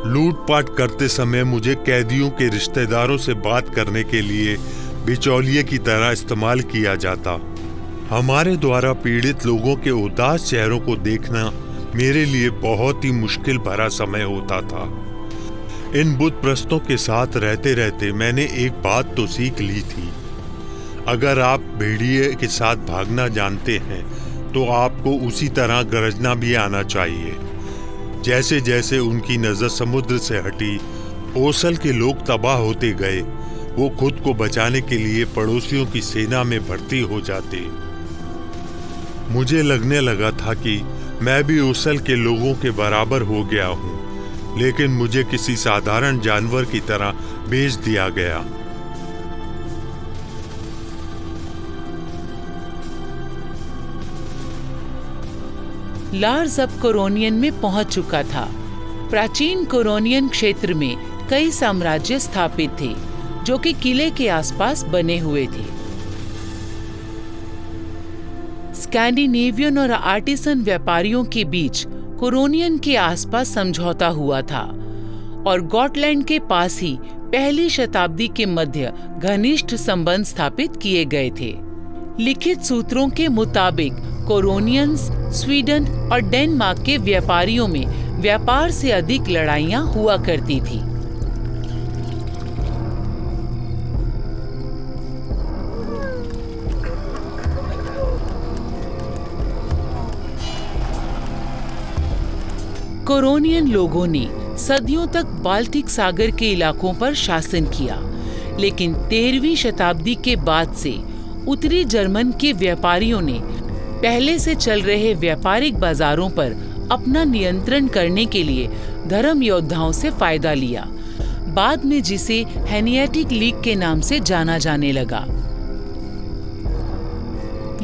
Speaker 2: लूटपाट करते समय मुझे कैदियों के रिश्तेदारों से बात करने के लिए बिचौलिए की तरह इस्तेमाल किया जाता। हमारे द्वारा पीड़ित लोगों के उदास चेहरों को देखना मेरे लिए बहुत ही मुश्किल भरा समय होता था। इन बुत प्रस्तों के साथ रहते रहते मैंने एक बात तो सीख ली थी। अगर आप भेड़िए के साथ भागना जानते हैं तो आपको उसी तरह गरजना भी आना चाहिए। जैसे जैसे उनकी नजर समुद्र से हटी, ओसल के लोग तबाह होते गए। वो खुद को बचाने के लिए पड़ोसियों की सेना में भर्ती हो जाते। मुझे लगने लगा था कि मैं भी उसल के लोगों के बराबर हो गया हूं, लेकिन मुझे किसी साधारण जानवर की तरह बेच दिया गया।
Speaker 1: लार्स अब कोरोनियन में पहुंच चुका था। प्राचीन कोरोनियन क्षेत्र में कई साम्राज्य स्थापित थे जो कि किले के आसपास बने हुए थे। स्कैंडिनेवियन और आर्टिसन व्यापारियों के बीच कोरोनियन के आसपास समझौता हुआ था और गॉटलैंड के पास ही पहली शताब्दी के मध्य घनिष्ठ संबंध स्थापित किए गए थे। लिखित सूत्रों के मुताबिक कोरोनियंस स्वीडन और डेनमार्क के व्यापारियों में व्यापार से अधिक लड़ाइयां हुआ करती थी। कोरोनियन लोगों ने सदियों तक बाल्टिक सागर के इलाकों पर शासन किया, लेकिन 13वीं शताब्दी के बाद से उत्तरी जर्मन के व्यापारियों ने पहले से चल रहे व्यापारिक बाजारों पर अपना नियंत्रण करने के लिए धर्म योद्धाओं से फायदा लिया, बाद में जिसे हैनियाटिक लीग के नाम से जाना जाने लगा।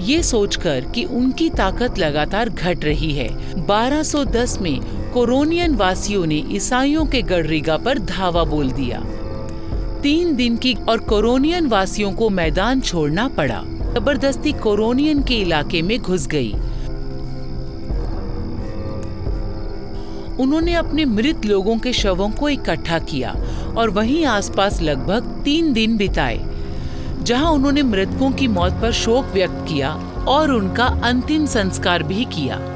Speaker 1: ये सोचकर कि उनकी ताकत लगातार घट रही है, 1210 में कोरोनियन वासियों ने ईसाइयों के गढ़रिगा पर धावा बोल दिया। 3 दिन की और कोरोनियन वासियों को मैदान छोड़ना पड़ा। जबरदस्ती कोरोनियन के इलाके में घुस गई। उन्होंने अपने मृत लोगों के शवों को इकट्ठा किया और वहीं आसपास लगभग 3 दिन बिताए, जहां उन्होंने मृतकों की मौत पर शोक व्यक्त किया और उनका अंतिम संस्कार भी किया।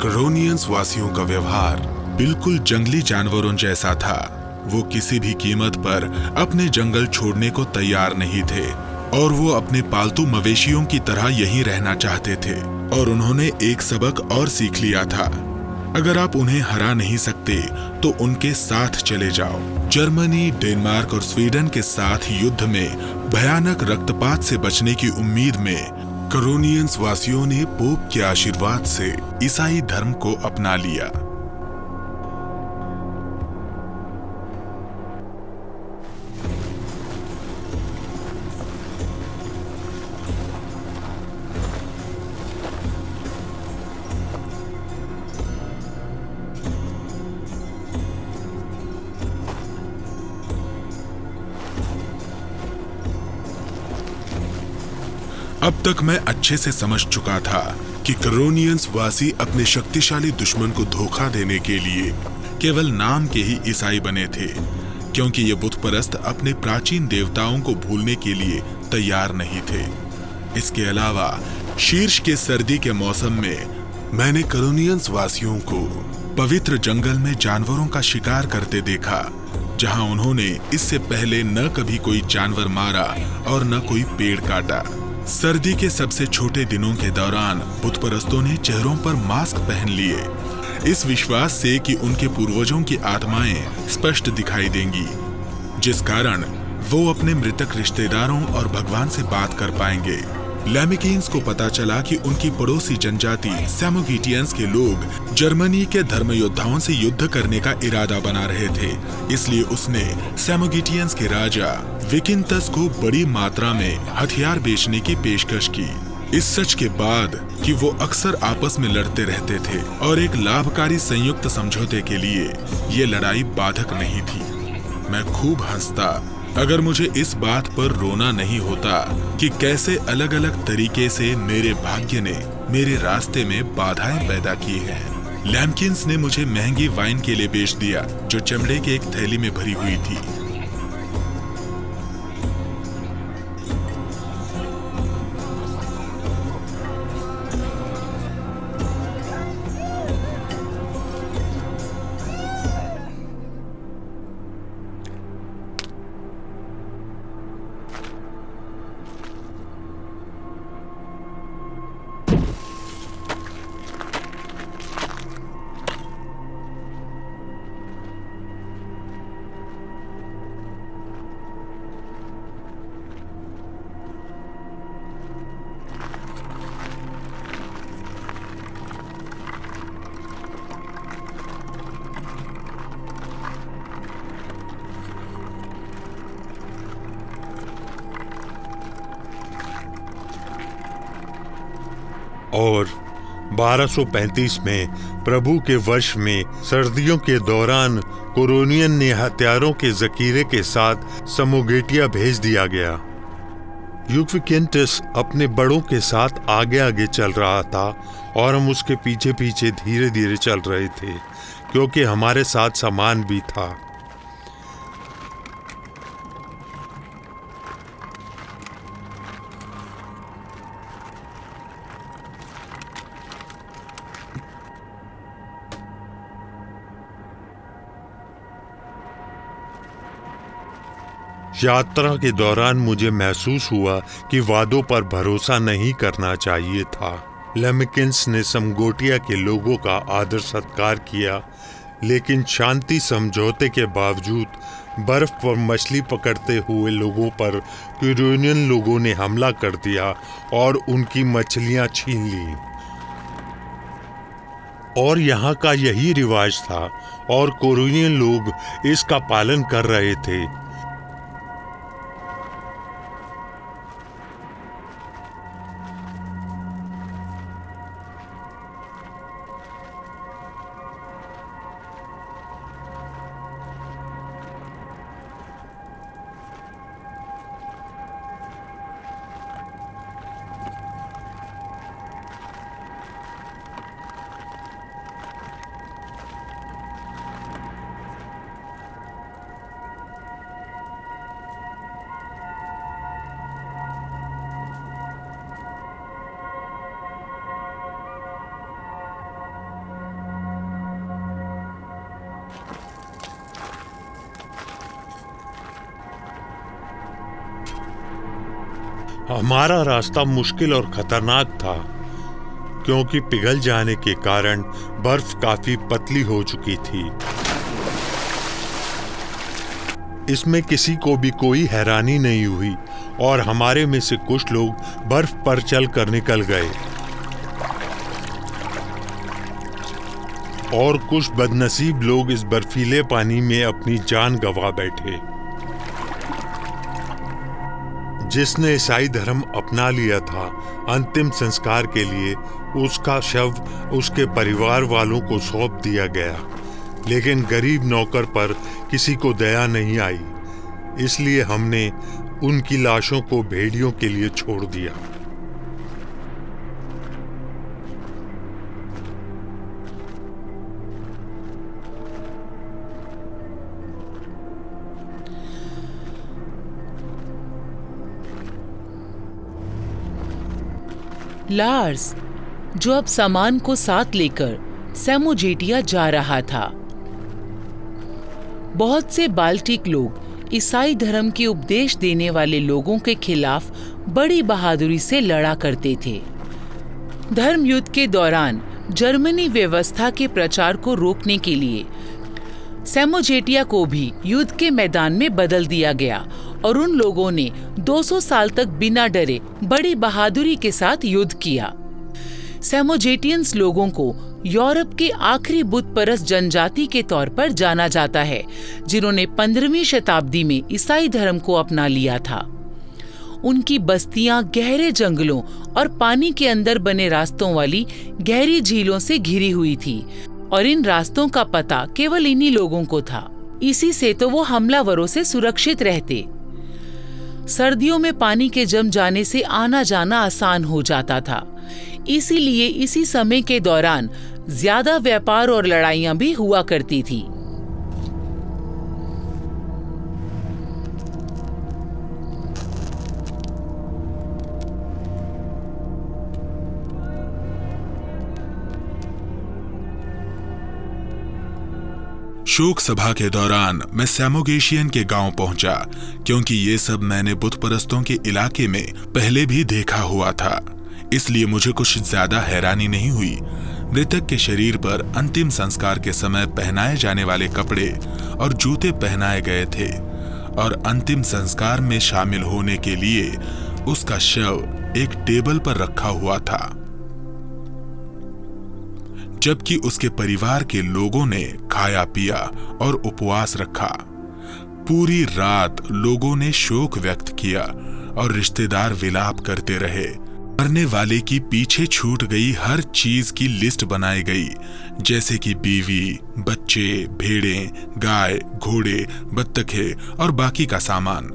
Speaker 3: कोरोनियंस वासियों का व्यवहार बिल्कुल जंगली जानवरों जैसा था। वो किसी भी कीमत पर अपने जंगल छोड़ने को तैयार नहीं थे और वो अपने पालतू मवेशियों की तरह यहीं रहना चाहते थे। और उन्होंने एक सबक और सीख लिया था, अगर आप उन्हें हरा नहीं सकते तो उनके साथ चले जाओ। जर्मनी, डेनमार्क और स्वीडन के साथ युद्ध में भयानक रक्तपात से बचने की उम्मीद में कोरोनियंस वासियों ने पोप के आशीर्वाद से ईसाई धर्म को अपना लिया। अब तक मैं अच्छे से समझ चुका था कि कोरोनियंस वासी अपने शक्तिशाली दुश्मन को धोखा देने के लिए केवल नाम के ही ईसाई बने थे, क्योंकि ये बुतपरस्त अपने प्राचीन देवताओं को भूलने के लिए तैयार नहीं थे। इसके अलावा शीर्ष के सर्दी के मौसम में मैंने कोरोनियंस वासियों को पवित्र जंगल में जानवरों का शिकार करते देखा, जहां उन्होंने इससे पहले न कभी कोई जानवर मारा और न कोई पेड़ काटा। सर्दी के सबसे छोटे दिनों के दौरान बुतपरस्तों ने चेहरों पर मास्क पहन लिए, इस विश्वास से कि उनके पूर्वजों की आत्माएं स्पष्ट दिखाई देंगी, जिस कारण वो अपने मृतक रिश्तेदारों और भगवान से बात कर पाएंगे। लैमिकीन्स को पता चला कि उनकी पड़ोसी जनजाति सैमोगिटियंस के लोग जर्मनी के धर्म योद्धाओं से युद्ध करने का इरादा बना रहे थे, इसलिए उसने सैमोगिटियंस के राजा विकिंतस को बड़ी मात्रा में हथियार बेचने की पेशकश की। इस सच के बाद कि वो अक्सर आपस में लड़ते रहते थे और एक लाभकारी संयुक्त समझौते के लिए ये लड़ाई बाधक नहीं थी, मैं खूब हंसता अगर मुझे इस बात पर रोना नहीं होता कि कैसे अलग अलग तरीके से मेरे भाग्य ने मेरे रास्ते में बाधाएं पैदा की हैं। लैम्किंस ने मुझे महंगी वाइन के लिए बेच दिया, जो चमड़े के एक थैली में भरी हुई थी।
Speaker 2: और 1235 में प्रभु के वर्ष में सर्दियों के दौरान कोरोनियन ने हथियारों के जखीरे के साथ समोगेटिया भेज दिया गया। यूफिकेंटस अपने बड़ों के साथ आगे आगे चल रहा था और हम उसके पीछे पीछे धीरे धीरे चल रहे थे, क्योंकि हमारे साथ सामान भी था। यात्रा के दौरान मुझे महसूस हुआ कि वादों पर भरोसा नहीं करना चाहिए था। लेमिकिंस ने समगोटिया के लोगों का आदर सत्कार किया, लेकिन शांति समझौते के बावजूद बर्फ पर मछली पकड़ते हुए लोगों पर कोरोनियन लोगों ने हमला कर दिया और उनकी मछलियां छीन ली। और यहाँ का यही रिवाज था और कोरोनियन लोग इसका पालन कर रहे थे। हमारा रास्ता मुश्किल और खतरनाक था, क्योंकि पिघल जाने के कारण बर्फ काफी पतली हो चुकी थी। इसमें किसी को भी कोई हैरानी नहीं हुई और हमारे में से कुछ लोग बर्फ पर चलकर निकल गए और कुछ बदनसीब लोग इस बर्फीले पानी में अपनी जान गंवा बैठे। जिसने ईसाई धर्म अपना लिया था, अंतिम संस्कार के लिए उसका शव उसके परिवार वालों को सौंप दिया गया, लेकिन गरीब नौकर पर किसी को दया नहीं आई, इसलिए हमने उनकी लाशों को भेड़ियों के लिए छोड़ दिया।
Speaker 1: लार्स, जो अब सामान को साथ लेकर सैमोजेटिया जा रहा था। बहुत से बाल्टिक लोग ईसाई धर्म के उपदेश देने वाले लोगों के खिलाफ बड़ी बहादुरी से लड़ा करते थे। धर्म युद्ध के दौरान जर्मनी व्यवस्था के प्रचार को रोकने के लिए सैमोजेटिया को भी युद्ध के मैदान में बदल दिया गया और उन लोगों ने 200 साल तक बिना डरे बड़ी बहादुरी के साथ युद्ध किया। सैमोजेटियंस लोगों को यूरोप के आखिरी बुतपरस्त जनजाति के तौर पर जाना जाता है, जिन्होंने 15वीं शताब्दी में ईसाई धर्म को अपना लिया था। उनकी बस्तियां गहरे जंगलों और पानी के अंदर बने रास्तों वाली गहरी झीलों से घिरी हुई थी और इन रास्तों का पता केवल इन्हीं लोगों को था। इसी से तो वो हमलावरों से सुरक्षित रहते। सर्दियों में पानी के जम जाने से आना जाना आसान हो जाता था, इसीलिए इसी समय के दौरान ज्यादा व्यापार और लड़ाइयां भी हुआ करती थी।
Speaker 3: शोक सभा के दौरान मैं सैमोगेशियन के गांव पहुंचा, क्योंकि ये सब मैंने बुत परस्तों के इलाके में पहले भी देखा हुआ था, इसलिए मुझे कुछ ज्यादा हैरानी नहीं हुई। मृतक के शरीर पर अंतिम संस्कार के समय पहनाए जाने वाले कपड़े और जूते पहनाए गए थे और अंतिम संस्कार में शामिल होने के लिए उसका शव एक टेबल पर रखा हुआ था, जबकि उसके परिवार के लोगों ने खाया पिया और उपवास रखा। पूरी रात लोगों ने शोक व्यक्त किया और रिश्तेदार विलाप करते रहे। मरने वाले की पीछे छूट गई हर चीज की लिस्ट बनाई गई, जैसे कि बीवी, बच्चे, भेड़ें, गाय, घोड़े, बत्तखें और बाकी का सामान।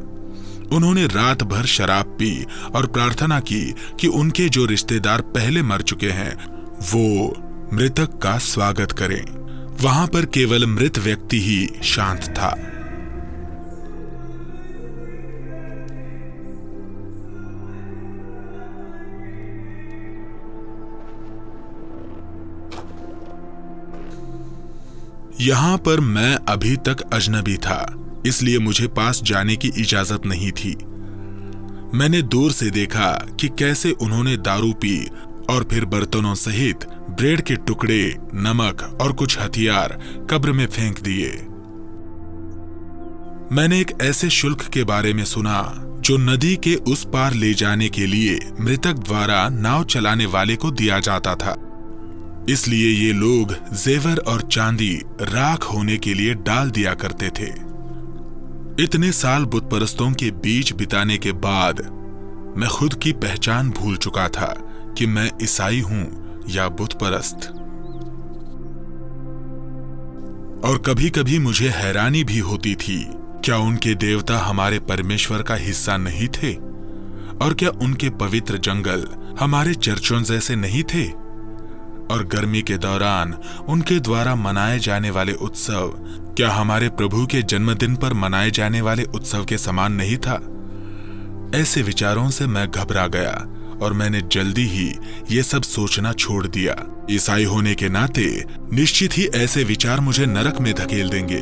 Speaker 3: उन्होंने रात भर शराब पी और प्रार्थना की कि उनके जो रिश्तेदार पहले मर चुके हैं वो मृतक का स्वागत करें। वहां पर केवल मृत व्यक्ति ही शांत था। यहां पर मैं अभी तक अजनबी था, इसलिए मुझे पास जाने की इजाजत नहीं थी। मैंने दूर से देखा कि कैसे उन्होंने दारू पी और फिर बर्तनों सहित ब्रेड के टुकड़े, नमक और कुछ हथियार कब्र में फेंक दिए। मैंने एक ऐसे शुल्क के बारे में सुना जो नदी के उस पार ले जाने के लिए मृतक द्वारा नाव चलाने वाले को दिया जाता था। इसलिए ये लोग जेवर और चांदी राख होने के लिए डाल दिया करते थे। इतने साल बुत परस्तों के बीच बिताने के बाद मैं खुद की पहचान भूल चुका था कि मैं ईसाई हूं या बुत परस्त। और कभी कभी मुझे हैरानी भी होती थी, क्या उनके देवता हमारे परमेश्वर का हिस्सा नहीं थे? और क्या उनके पवित्र जंगल हमारे चर्चों जैसे नहीं थे? और गर्मी के दौरान उनके द्वारा मनाए जाने वाले उत्सव क्या हमारे प्रभु के जन्मदिन पर मनाए जाने वाले उत्सव के समान नहीं था? ऐसे विचारों से मैं घबरा गया और मैंने जल्दी ही ये सब सोचना छोड़ दिया। ईसाई होने के नाते निश्चित ही ऐसे विचार मुझे नरक में धकेल देंगे।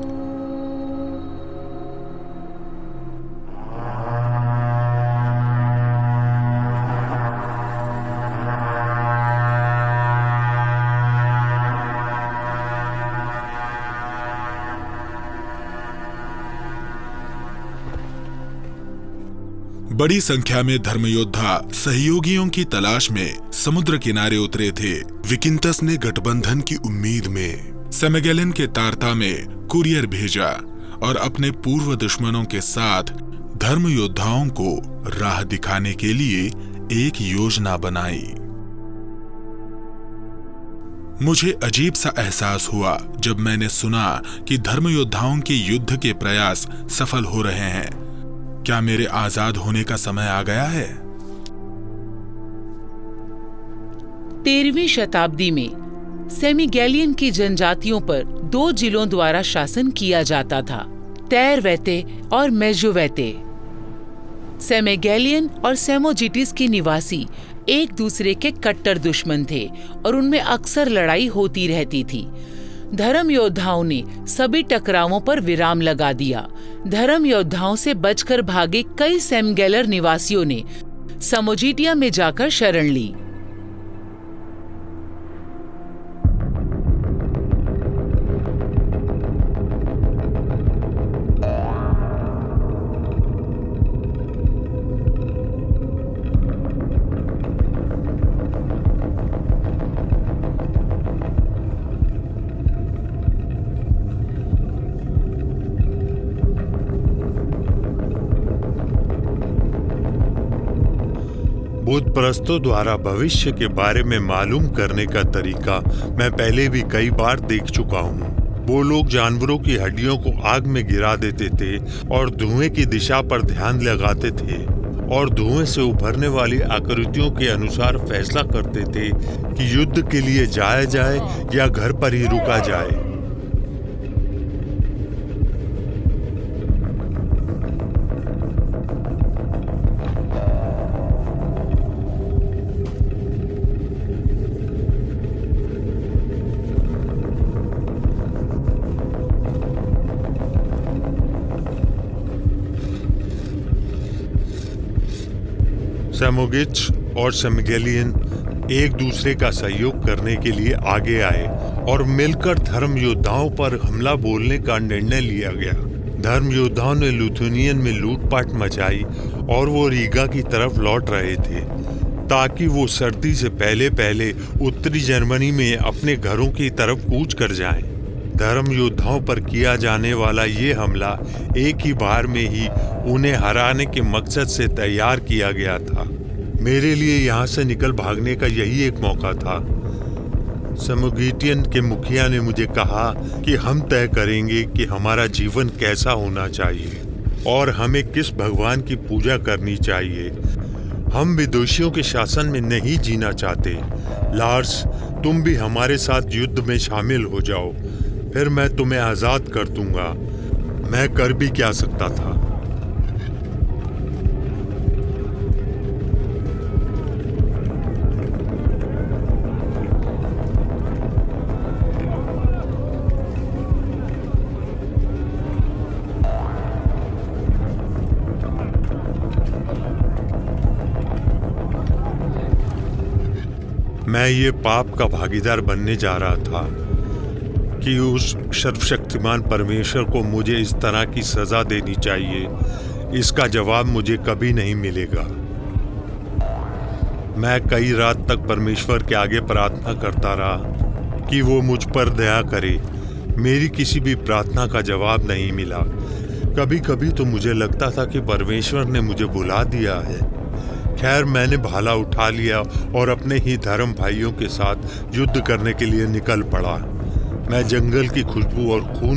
Speaker 3: बड़ी संख्या में धर्मयोद्धा सहयोगियों की तलाश में समुद्र किनारे उतरे थे। विकिंतस ने गठबंधन की उम्मीद में सेमेगेलन के तारता में कुरियर भेजा और अपने पूर्व दुश्मनों के साथ धर्मयोद्धाओं को राह दिखाने के लिए एक योजना बनाई। मुझे अजीब सा एहसास हुआ जब मैंने सुना कि धर्मयोद्धाओं के युद्ध के प्रयास सफल हो रहे हैं। क्या मेरे आजाद होने का समय आ गया है?
Speaker 1: 13वीं शताब्दी में सेमीगेलियन की जनजातियों पर 2 जिलों द्वारा शासन किया जाता था, तैरवैते और मेजुवैते। सेमेगेलियन और सेमोजिटिस के निवासी एक दूसरे के कट्टर दुश्मन थे और उनमें अक्सर लड़ाई होती रहती थी। धर्म योद्धाओं ने सभी टकरावों पर विराम लगा दिया। धर्म योद्धाओं से बचकर भागे कई सेमगेलर निवासियों ने समोजिटिया में जाकर शरण ली।
Speaker 2: बुत परस्तों द्वारा भविष्य के बारे में मालूम करने का तरीका मैं पहले भी कई बार देख चुका हूँ। वो लोग जानवरों की हड्डियों को आग में गिरा देते थे और धुएं की दिशा पर ध्यान लगाते थे और धुएं से उभरने वाली आकृतियों के अनुसार फैसला करते थे कि युद्ध के लिए जाया जाए या घर पर ही रुका जाए। सेमोगिच और सेमगेलियन एक दूसरे का सहयोग करने के लिए आगे आए और मिलकर धर्म योद्धाओं पर हमला बोलने का निर्णय लिया गया। धर्म योद्धाओं ने लुथुनियन में लूटपाट मचाई और वो रीगा की तरफ लौट रहे थे ताकि वो सर्दी से पहले पहले उत्तरी जर्मनी में अपने घरों की तरफ कूच कर जाएं। धर्म योद्धाओं पर किया जाने वाला ये हमला एक ही बार में ही उन्हें हराने के मकसद से तैयार किया गया था। मेरे लिए यहाँ से निकल भागने का यही एक मौका था। समुगीटियन के मुखिया ने मुझे कहा कि हम तय करेंगे कि हमारा जीवन कैसा होना चाहिए और हमें किस भगवान की पूजा करनी चाहिए। हम विदुषियों के शासन में नहीं जीना चाहते। लार्स, तुम भी हमारे साथ युद्ध में शामिल हो जाओ, फिर मैं तुम्हें आजाद कर दूंगा। मैं कर भी क्या सकता था। मैं ये पाप का भागीदार बनने जा रहा था कि उस सर्वशक्तिमान परमेश्वर को मुझे इस तरह की सजा देनी चाहिए। इसका जवाब मुझे कभी नहीं मिलेगा। मैं कई रात तक परमेश्वर के आगे प्रार्थना करता रहा कि वो मुझ पर दया करे। मेरी किसी भी प्रार्थना का जवाब नहीं मिला। कभी कभी तो मुझे लगता था कि परमेश्वर ने मुझे बुला दिया है। खैर, मैंने भाला उठा लिया और अपने ही धर्म भाइयों के साथ युद्ध करने के लिए निकल पड़ा। मैं जंगल की खुशबू और खून